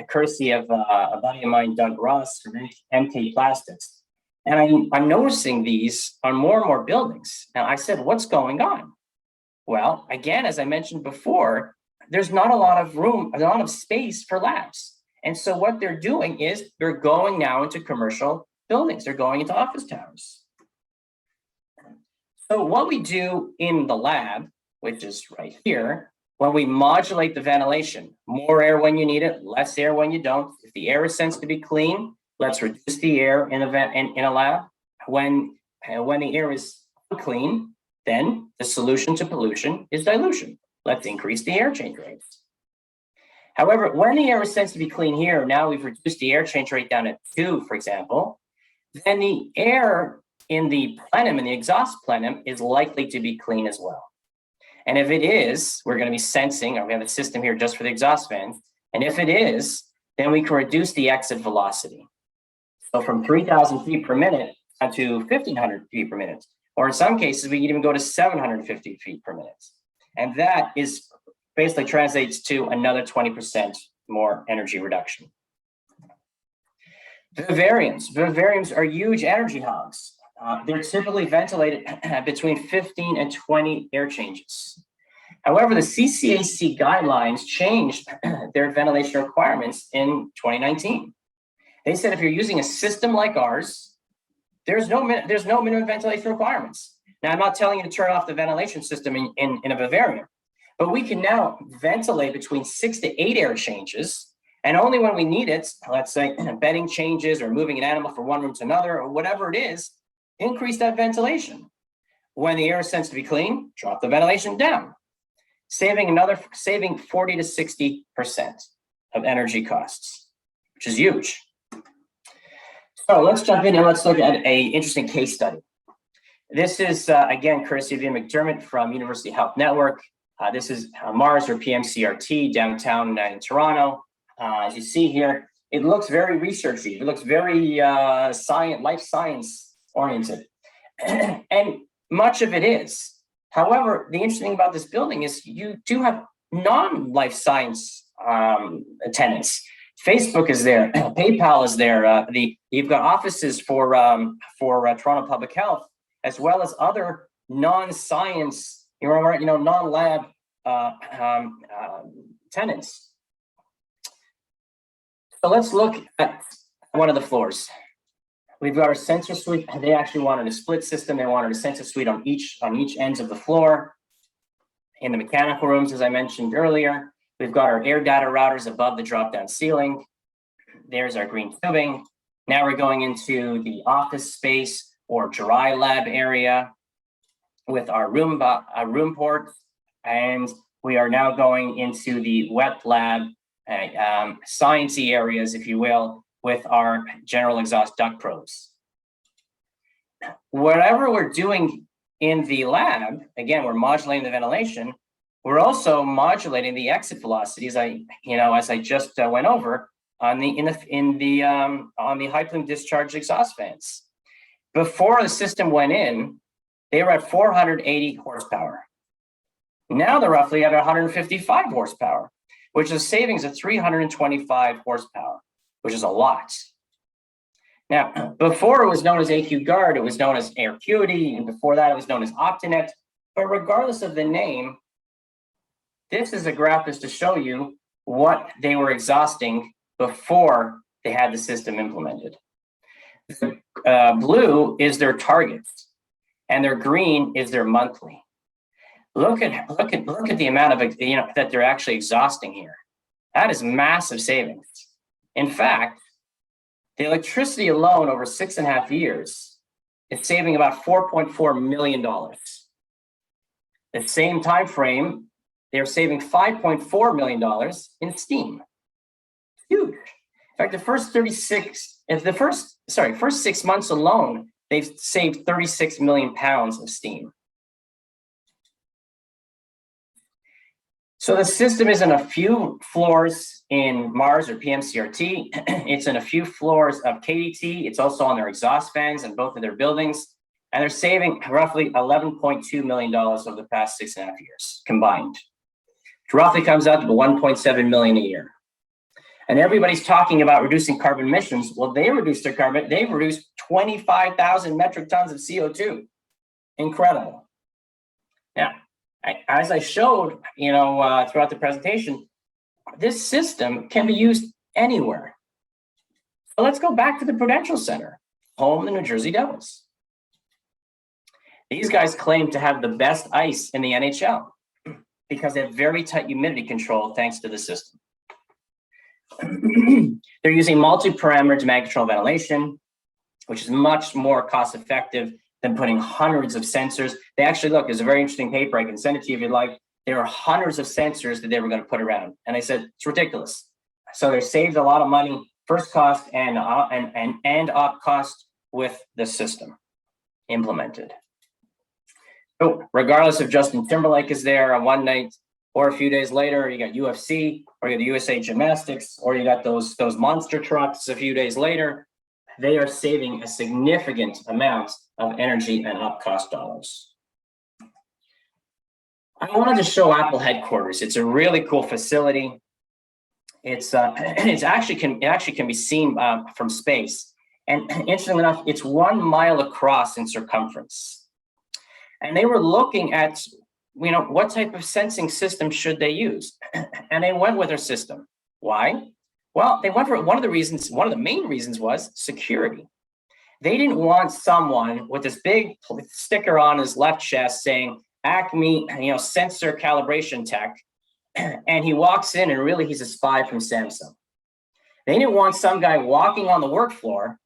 Speaker 3: courtesy of a buddy of mine, Doug Ross from MK Plastics. And I'm noticing these on more and more buildings. Now I said, what's going on? Well, again, as I mentioned before, there's not a lot of room, a lot of space for labs. And so what they're doing is they're going now into commercial buildings. They're going into office towers. So what we do in the lab, which is right here, when we modulate the ventilation, more air when you need it, less air when you don't. If the air is sensed to be clean, let's reduce the air in a lab. When the air is unclean, then the solution to pollution is dilution. Let's increase the air change rates. However, when the air is sensed to be clean here, now we've reduced the air change rate down to 2, for example, then the air in the plenum, in the exhaust plenum, is likely to be clean as well. And if it is, we're going to be sensing, or we have a system here just for the exhaust fans. And if it is, then we can reduce the exit velocity. So from 3,000 feet per minute down to 1,500 feet per minute. Or in some cases, we can even go to 750 feet per minute. And that is basically translates to another 20% more energy reduction. Vivariums are huge energy hogs. They're typically ventilated between 15 and 20 air changes. However, the CCAC guidelines changed their ventilation requirements in 2019. They said if you're using a system like ours, there's no minimum ventilation requirements. Now, I'm not telling you to turn off the ventilation system in a vivarium, But we can now ventilate between 6 to 8 air changes, and only when we need it, let's say bedding changes or moving an animal from one room to another or whatever it is, increase that ventilation. When the air is sensed to be clean, drop the ventilation down, saving 40 to 60% of energy costs, which is huge. So let's jump in and let's look at an interesting case study. This is, again, courtesy of Ian McDermott from University Health Network. This is Mars or PMCRT downtown in Toronto. As you see here, it looks very researchy. It looks very life science oriented. And much of it is. However, the interesting thing about this building is you do have non-life science tenants. Facebook is there, PayPal is there. You've got offices for Toronto Public Health, as well as other non-science, non-lab tenants. So let's look at one of the floors. We've got our sensor suite. They actually wanted a split system. They wanted a sensor suite on each ends of the floor. In the mechanical rooms, as I mentioned earlier, we've got our air data routers above the drop-down ceiling. There's our green tubing. Now we're going into the office space or dry lab area with our room ports, and we are now going into the wet lab, sciencey areas, if you will, with our general exhaust duct probes. Whatever we're doing in the lab, again, we're modulating the ventilation. We're also modulating the exit velocity, as I just went over on the high plume discharge exhaust fans. Before the system went in, they were at 480 horsepower. Now they're roughly at 155 horsepower, which is a savings of 325 horsepower, which is a lot. Now, before it was known as AQ Guard, it was known as Aircuity, and before that it was known as Optinet. But regardless of the name, this is a graph just to show you what they were exhausting before they had the system implemented. Blue is their targets, and their green is their monthly. Look at the amount of that they're actually exhausting here. That is massive savings. In fact, the electricity alone over 6.5 years is saving about $4.4 million. The same time frame, they're saving $5.4 million in steam. Huge. In fact, the first 6 months alone, they've saved 36 million pounds of steam. So the system is in a few floors in Mars or PMCRT. It's in a few floors of KDT. It's also on their exhaust fans in both of their buildings. And they're saving roughly $11.2 million over the past 6.5 years combined. Which roughly comes out to 1.7 million a year. And everybody's talking about reducing carbon emissions. Well, they reduced their carbon. They've reduced 25,000 metric tons of CO2. Incredible. Now, as I showed, throughout the presentation, this system can be used anywhere. So let's go back to the Prudential Center, home of the New Jersey Devils. These guys claim to have the best ice in the NHL because they have very tight humidity control thanks to the system. They're using multi-parameter demand control ventilation, which is much more cost effective than putting hundreds of sensors. They actually, look, there's a very interesting paper, I can send it to you if you'd like. There are hundreds of sensors that they were going to put around. And I said, it's ridiculous. So they saved a lot of money, first cost and op cost with the system implemented. So regardless if Justin Timberlake is there on one night or a few days later, you got UFC or you got the USA Gymnastics, or you got those monster trucks a few days later, they are saving a significant amount of energy and op cost dollars. I wanted to show Apple headquarters. It's a really cool facility. It actually can be seen from space. And interestingly enough, it's 1 mile across in circumference. And they were looking at, what type of sensing system should they use? And they went with their system. Why? Well, they went for one of the main reasons was security. They didn't want someone with this big sticker on his left chest saying, Acme, sensor calibration tech, and he walks in and really he's a spy from Samsung. They didn't want some guy walking on the work floor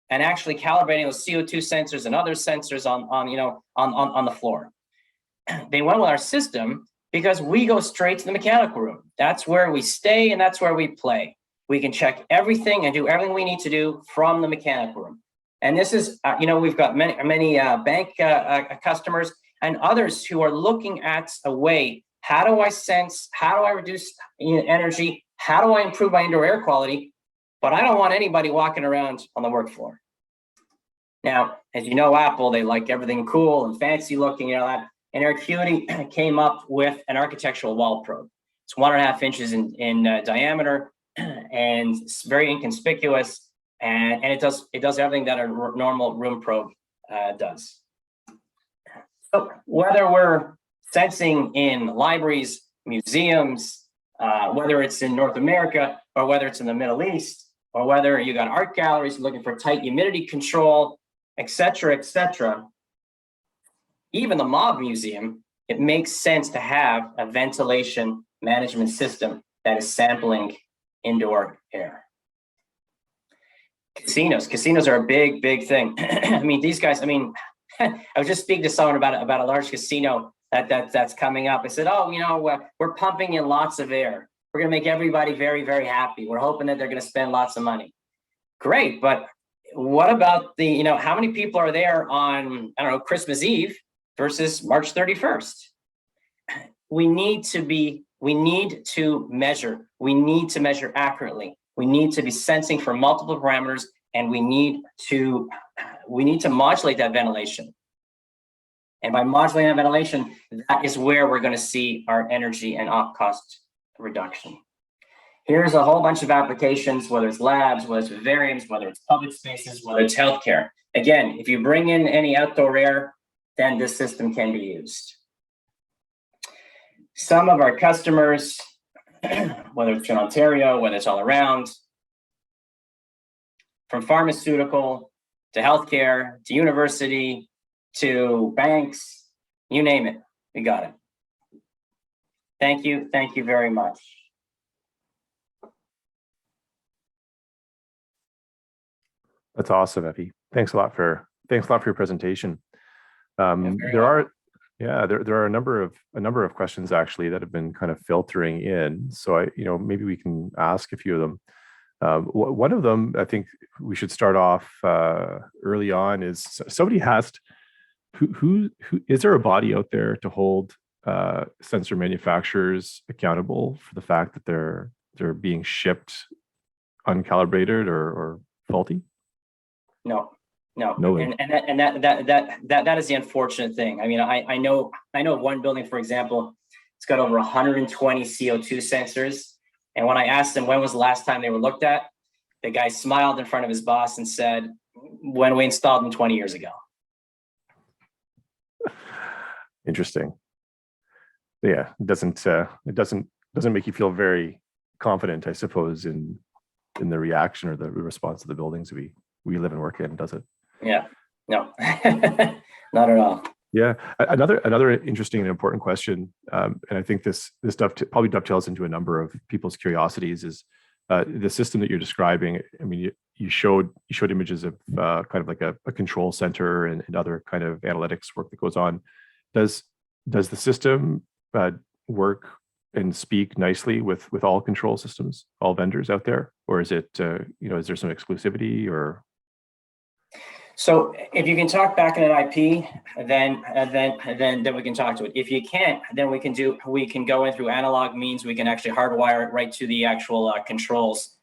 Speaker 3: and actually calibrating those CO2 sensors and other sensors on the floor. They went with our system because we go straight to the mechanical room. That's where we stay and that's where we play. We can check everything and do everything we need to do from the mechanical room. And this is, we've got many bank customers and others who are looking at a way, how do I sense, how do I reduce energy, how do I improve my indoor air quality, but I don't want anybody walking around on the work floor. Now, as you know, Apple, they like everything cool and fancy looking, that. And Acuity came up with an architectural wall probe. It's 1.5 inches in diameter, and it's very inconspicuous, and it does everything that a normal room probe does. So whether we're sensing in libraries, museums, whether it's in North America or whether it's in the Middle East, or whether you got art galleries looking for tight humidity control, et cetera, even the Mob Museum, it makes sense to have a ventilation management system that is sampling indoor air. Casinos are a big thing. I mean, these guys, I was just speaking to someone about a large casino that's coming up. I said, we're pumping in lots of air. We're gonna make everybody very, very happy. We're hoping that they're gonna spend lots of money. Great, but what about the, how many people are there on, Christmas Eve versus March 31st? We need to measure accurately. We need to be sensing for multiple parameters, and we need to modulate that ventilation. And by modulating that ventilation, that is where we're going to see our energy and op cost reduction. Here's a whole bunch of applications, whether it's labs, whether it's vivariums, whether it's public spaces, whether it's healthcare. Again, if you bring in any outdoor air, then this system can be used. Some of our customers, whether it's in Ontario, whether it's all around, from pharmaceutical to healthcare to university to banks, you name it, we got it. Thank you very much.
Speaker 1: That's awesome, Effie. Thanks a lot for your presentation. There are a number of questions actually that have been kind of filtering in. So maybe we can ask a few of them. One of them, I think we should start off early on, is somebody asked, who is there a body out there to hold sensor manufacturers accountable for the fact that they're being shipped uncalibrated or faulty?
Speaker 3: No.
Speaker 1: No.
Speaker 3: And that is the unfortunate thing. I mean, I know one building, for example, it's got over 120 CO2 sensors. And when I asked them when was the last time they were looked at, the guy smiled in front of his boss and said, when we installed them 20 years ago.
Speaker 1: Interesting. Yeah, it doesn't make you feel very confident, I suppose, in the reaction or the response to the buildings we live and work in, does it?
Speaker 3: Yeah, no, not at all.
Speaker 1: Yeah, another interesting and important question, and I think this stuff probably dovetails into a number of people's curiosities, is the system that you're describing. I mean, you showed images of kind of like a control center and other kind of analytics work that goes on. Does the system work and speak nicely with all control systems, all vendors out there, or is it is there some exclusivity or?
Speaker 3: So if you can talk back in an IP, then we can talk to it. If you can't, then we can go in through analog means. We can actually hardwire it right to the actual controls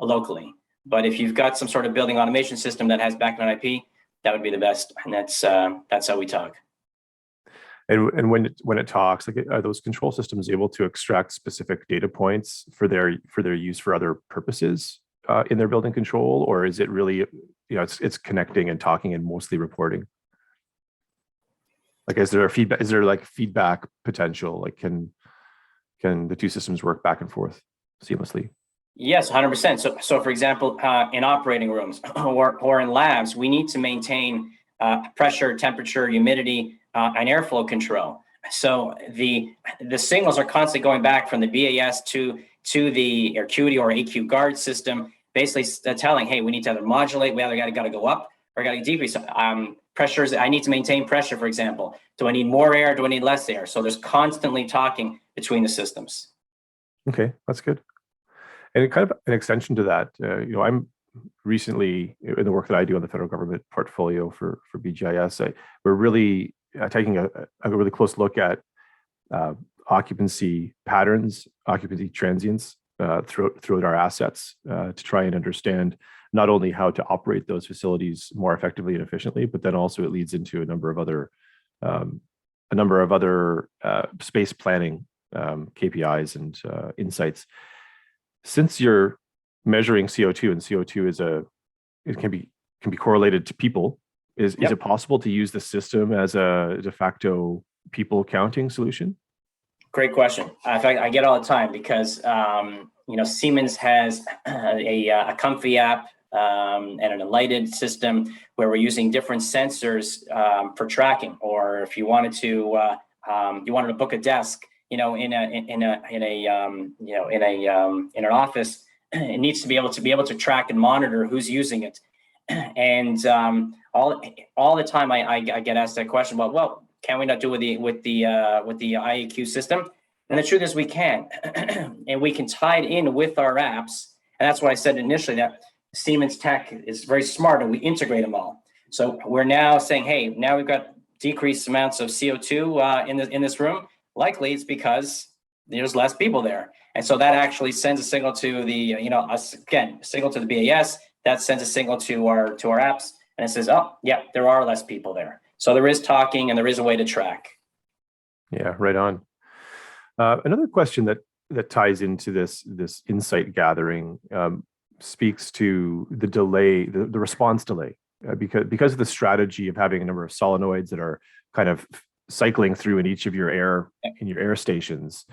Speaker 3: locally. But if you've got some sort of building automation system that has back in an IP, that would be the best, and that's how we talk.
Speaker 1: And when it talks, like, are those control systems able to extract specific data points for their use for other purposes in their building control, or is it really, it's connecting and talking and mostly reporting? Like, is there feedback? Is there like feedback potential? Like, can the two systems work back and forth seamlessly?
Speaker 3: Yes, 100%. So for example, in operating rooms or in labs, we need to maintain pressure, temperature, humidity and airflow control. So the signals are constantly going back from the BAS to the air acuity or AQ guard system, basically telling, hey, we need to either modulate, we either got to go up or got to decrease. Pressures, I need to maintain pressure, for example. Do I need more air? Do I need less air? So there's constantly talking between the systems.
Speaker 1: Okay, that's good. And kind of an extension to that, I'm recently in the work that I do on the federal government portfolio for BGIS. We're really taking a really close look at occupancy patterns, occupancy transients throughout our assets to try and understand not only how to operate those facilities more effectively and efficiently, but then also it leads into a number of other space planning KPIs and insights. Since you're measuring CO2 and CO2 can be correlated to people, is it possible to use the system as a de facto people counting solution?
Speaker 3: Great question. In fact, I get it all the time because Siemens has a comfy app and an enlightened system where we're using different sensors for tracking. Or if you wanted to book a desk, in an office, it needs to be able to track and monitor who's using it. And all the time I get asked that question. Well, can we not do with the IEQ system? And the truth is we can, and we can tie it in with our apps. And that's why I said initially that Siemens Tech is very smart and we integrate them all. So we're now saying, hey, now we've got decreased amounts of CO2 in this room. Likely it's because there's less people there. And so that actually sends a signal to the, signal to the BAS, that sends a signal to our apps, and it says, oh, yeah, there are less people there. So there is talking and there is a way to track.
Speaker 1: Yeah, right on. Another question that ties into this insight gathering speaks to the delay, the response delay, because of the strategy of having a number of solenoids that are kind of cycling through in each of your air stations.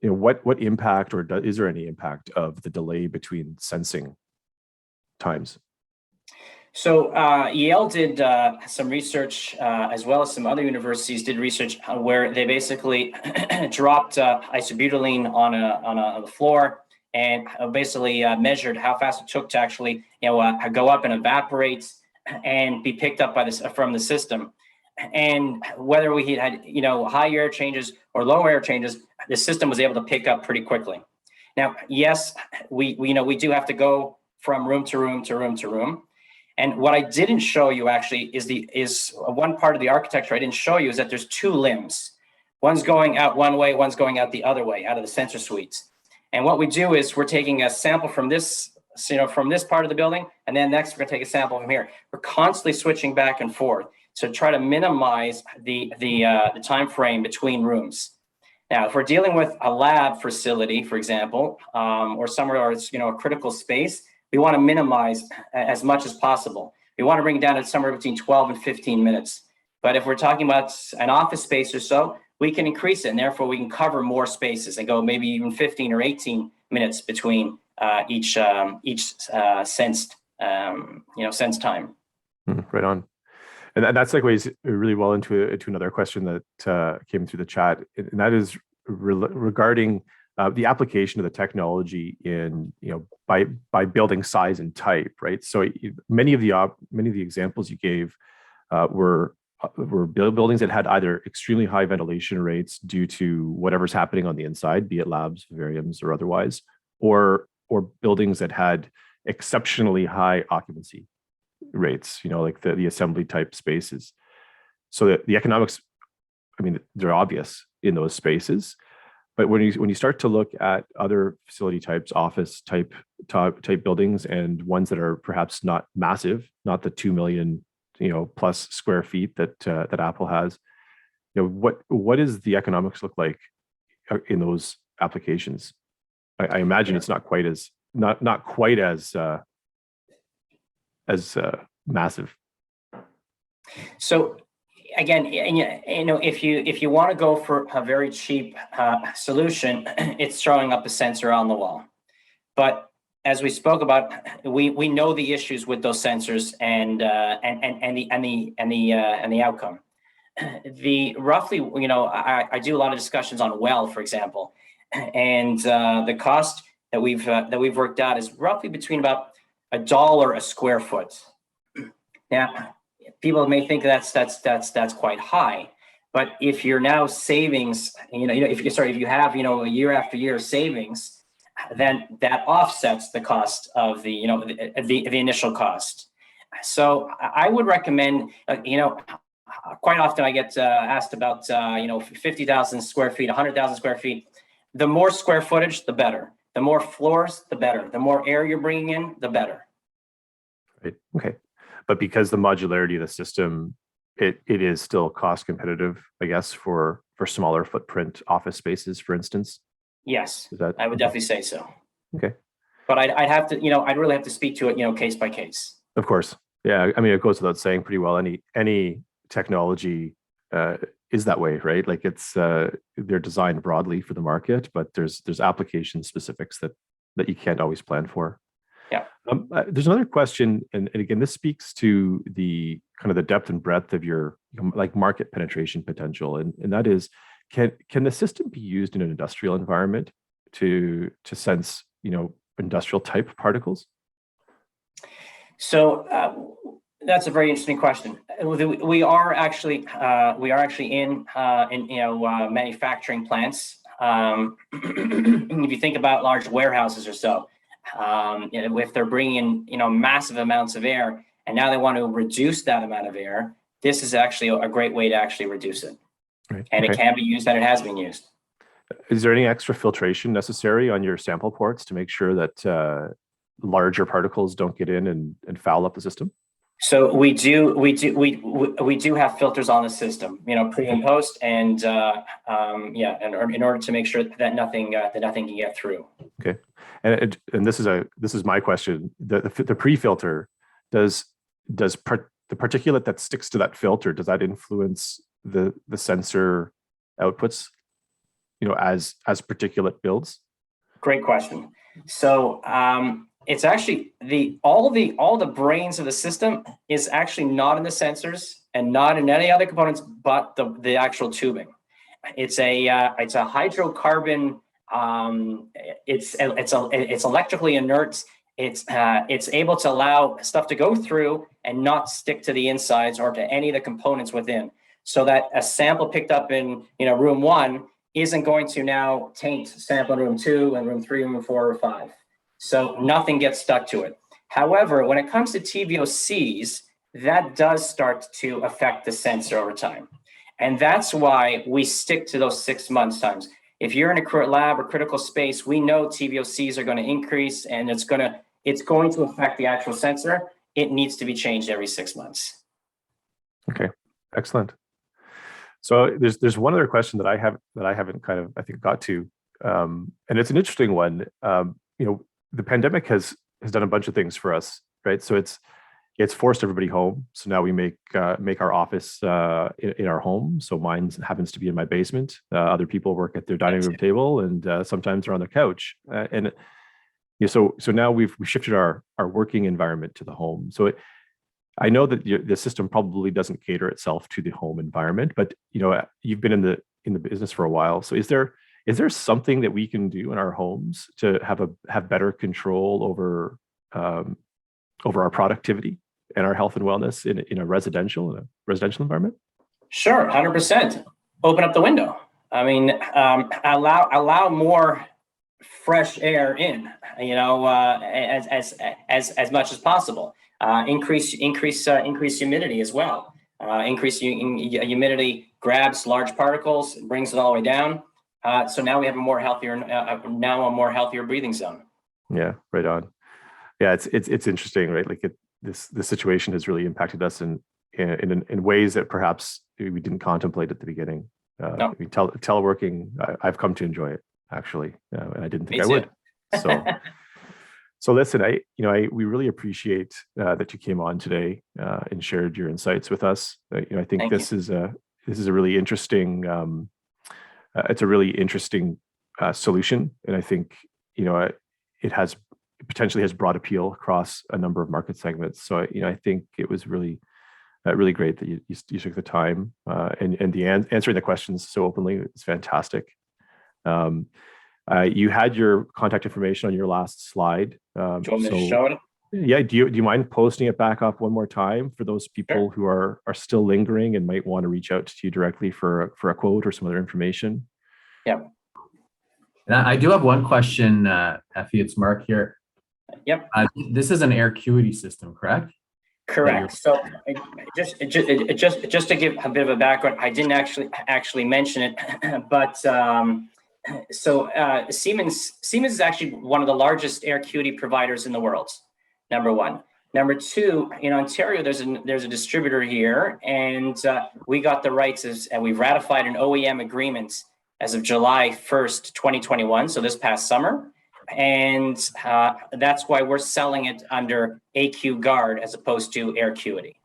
Speaker 1: What impact, or is there any impact of the delay between sensing times?
Speaker 3: So Yale did some research, as well as some other universities did research where they basically dropped isobutylene on the floor and basically measured how fast it took to actually go up and evaporate and be picked up from the system. And whether we had high air changes or low air changes, the system was able to pick up pretty quickly. Now, yes, we do have to go from room to room to room to room. And what I didn't show you actually is one part of the architecture I didn't show you is that there's two limbs. One's going out one way, one's going out the other way, out of the sensor suites. And what we do is we're taking a sample from this, from this part of the building, and then next we're gonna take a sample from here. We're constantly switching back and forth to try to minimize the time frame between rooms. Now, if we're dealing with a lab facility, for example, or somewhere where it's a critical space, we want to minimize as much as possible. We want to bring it down to somewhere between 12 and 15 minutes. But if we're talking about an office space or so, we can increase it, and therefore we can cover more spaces and go maybe even 15 or 18 minutes between each sensed sense time.
Speaker 1: Right on. And that segues really well into another question that came through the chat, and that is regarding the application of the technology in by building size and type, right? So many of the examples you gave were buildings that had either extremely high ventilation rates due to whatever's happening on the inside, be it labs, vivariums, or otherwise, or buildings that had exceptionally high occupancy rates, like the assembly type spaces. So that the economics, they're obvious in those spaces. But when you start to look at other facility types, office type buildings, and ones that are perhaps not massive, not the 2 million plus square feet that Apple has, what does the economics look like in those applications? I imagine it's not quite as massive.
Speaker 3: So again, if you want to go for a very cheap solution, it's throwing up a sensor on the wall. But as we spoke about, we know the issues with those sensors and the outcome. the roughly, I do a lot of discussions on well, for example, and the cost that we've worked out is roughly between about $1 a square foot. Now, people may think that's quite high, but if you're now savings, if you have a year after year of savings, then that offsets the cost of the initial cost. So I would recommend, quite often I get asked about 50,000 square feet, 100,000 square feet. The more square footage, the better. The more floors, the better. The more air you're bringing in, the better.
Speaker 1: Right. Okay. But because the modularity of the system, it is still cost competitive, I guess, for smaller footprint office spaces, for instance.
Speaker 3: Yes,
Speaker 1: Is that,
Speaker 3: I would definitely say so.
Speaker 1: Okay.
Speaker 3: But I'd have to, I'd really have to speak to it, case by case.
Speaker 1: Of course. Yeah. I mean, it goes without saying pretty well. Any technology is that way, right? Like they're designed broadly for the market, but there's application specifics that you can't always plan for.
Speaker 3: Yeah.
Speaker 1: There's another question, and again, this speaks to the kind of the depth and breadth of your like market penetration potential, and that is, can the system be used in an industrial environment to sense industrial type particles?
Speaker 3: So that's a very interesting question. We are actually in manufacturing plants. If you think about large warehouses or so, if they're bringing in massive amounts of air, and now they want to reduce that amount of air, this is actually a great way to actually reduce it.
Speaker 1: Right.
Speaker 3: And
Speaker 1: Okay.
Speaker 3: it can be used, and it has been used.
Speaker 1: Is there any extra filtration necessary on your sample ports to make sure that larger particles don't get in and foul up the system?
Speaker 3: So we do have filters on the system, pre and post, and in order to make sure that nothing can get through.
Speaker 1: Okay, and this is my question. The pre-filter, does the particulate that sticks to that filter, does that influence the sensor outputs? As particulate builds.
Speaker 3: Great question. So it's actually all the brains of the system is actually not in the sensors and not in any other components, but the actual tubing. It's a hydrocarbon. It's electrically inert. It's able to allow stuff to go through and not stick to the insides or to any of the components within, so that a sample picked up in room 1 isn't going to now taint sample in room 2 and room 3 and room 4 or 5. So nothing gets stuck to it. However, when it comes to TVOCs, that does start to affect the sensor over time. And that's why we stick to those 6 months times. If you're in a lab or critical space, we know TVOCs are going to increase, and it's going to affect the actual sensor. It needs to be changed every 6 months. Okay,
Speaker 1: excellent. So there's one other question that I haven't kind of, I think, got to, and it's an interesting one. The pandemic has done a bunch of things for us, right? So it's forced everybody home. So now we make our office in our home. So mine happens to be in my basement. Other people work at their dining room table, and sometimes they're on their couch. So now we've shifted our working environment to the home. So I know that the system probably doesn't cater itself to the home environment, but you've been in the business for a while. So is there something that we can do in our homes to have better control over our productivity and our health and wellness in a residential environment?
Speaker 3: Sure, 100%. Open up the window. I mean, allow more fresh air in. As much as possible. Increase humidity as well. Humidity grabs large particles, brings it all the way down. So now we have a more healthier breathing zone.
Speaker 1: Yeah, right on. Yeah, it's interesting, right? Like this situation has really impacted us in ways that perhaps we didn't contemplate at the beginning.
Speaker 3: No.
Speaker 1: Teleworking, I've come to enjoy it actually, and I didn't think I would. So listen, we really appreciate that you came on today and shared your insights with us. I think this is a really interesting. It's a really interesting solution, and I think it potentially has broad appeal across a number of market segments. So I think it was really really great that you took the time and answering the questions so openly. It's fantastic. You had your contact information on your last slide.
Speaker 3: Do you want me to show it?
Speaker 1: Yeah, do you mind posting it back up one more time for those people who are still lingering and might want to reach out to you directly for a quote or some other information?
Speaker 3: Yeah.
Speaker 2: I do have one question, Effie. It's Mark here.
Speaker 3: Yep.
Speaker 2: This is an air acuity system, correct?
Speaker 3: Correct. So just to give a bit of a background, I didn't actually mention it, but Siemens is actually one of the largest air acuity providers in the world. Number one. Number two, in Ontario, there's a distributor here, and we got the rights and we've ratified an OEM agreement as of July 1st, 2021. So this past summer. And that's why we're selling it under AQ Guard as opposed to Air Acuity.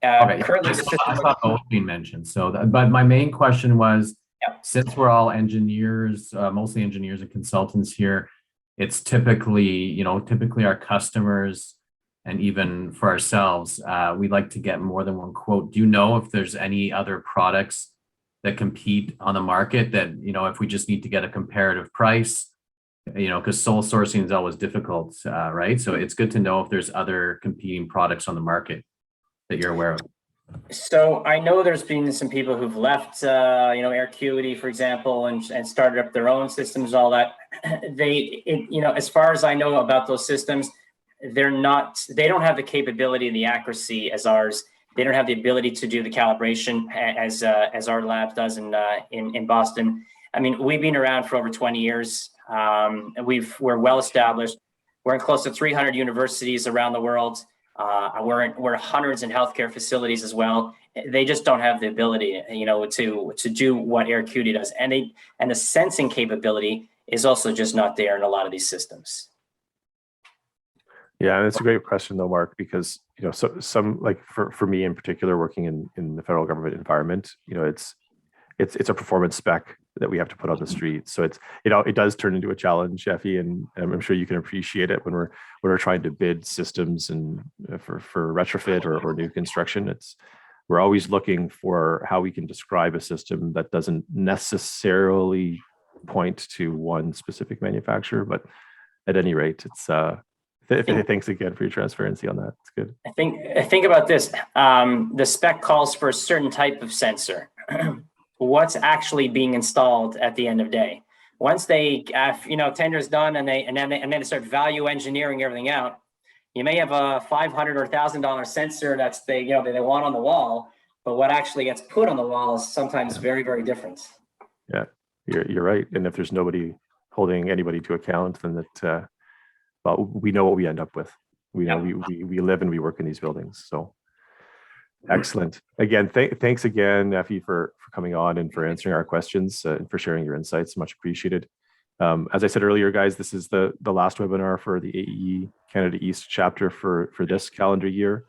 Speaker 2: Currently, I saw both being mentioned. So, but my main question was, since we're all engineers, mostly engineers and consultants here, it's typically our customers, and even for ourselves, we like to get more than one quote. Do you know if there's any other products that compete on the market that, if we just need to get a comparative price? Because sole sourcing is always difficult, right? So it's good to know if there's other competing products on the market that you're aware of. So
Speaker 3: I know there's been some people who've left, Air Acuity, for example, and started up their own systems, all that. As far as I know about those systems, they don't have the capability and the accuracy as ours. They don't have the ability to do the calibration as our lab does in Boston. I mean, we've been around for over 20 years. We're well established. We're in close to 300 universities around the world. We're hundreds in healthcare facilities as well. They just don't have the ability, to do what Air Acuity does, and the sensing capability is also just not there in a lot of these systems.
Speaker 1: Yeah, and it's a great question though, Mark, because so some, like for me in particular, working in the federal government environment, it's a performance spec that we have to put on the street. So it does turn into a challenge, Effie, and I'm sure you can appreciate it when we're trying to bid systems and for retrofit or new construction. We're always looking for how we can describe a system that doesn't necessarily point to one specific manufacturer, but at any rate, it's thanks again for your transparency on that. It's good.
Speaker 3: I think about this. The spec calls for a certain type of sensor. What's actually being installed at the end of the day? Once they, tender's done and then they start value engineering everything out, you may have a $500 or $1,000 sensor that's they want on the wall, but what actually gets put on the wall is sometimes very, very different.
Speaker 1: Yeah, you're right. And if there's nobody holding anybody to account, then well, we know what we end up with. We know we live and we work in these buildings. So excellent. Again, thanks again, Effie, for coming on and for answering our questions and for sharing your insights. Much appreciated. As I said earlier, guys, this is the last webinar for the AEE Canada East chapter for this calendar year.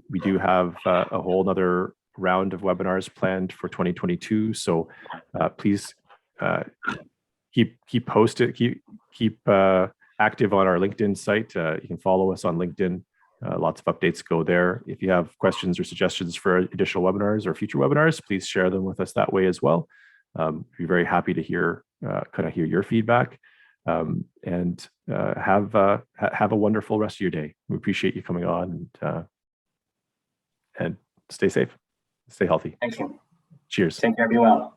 Speaker 1: We do have a whole nother round of webinars planned for 2022. So please keep posted, keep active on our LinkedIn site. You can follow us on LinkedIn. Lots of updates go there. If you have questions or suggestions for additional webinars or future webinars, please share them with us that way as well. Be very happy to hear your feedback, and have a wonderful rest of your day. We appreciate you coming on, and stay safe, stay healthy.
Speaker 3: Thank you.
Speaker 1: Cheers.
Speaker 3: Take care. Be well.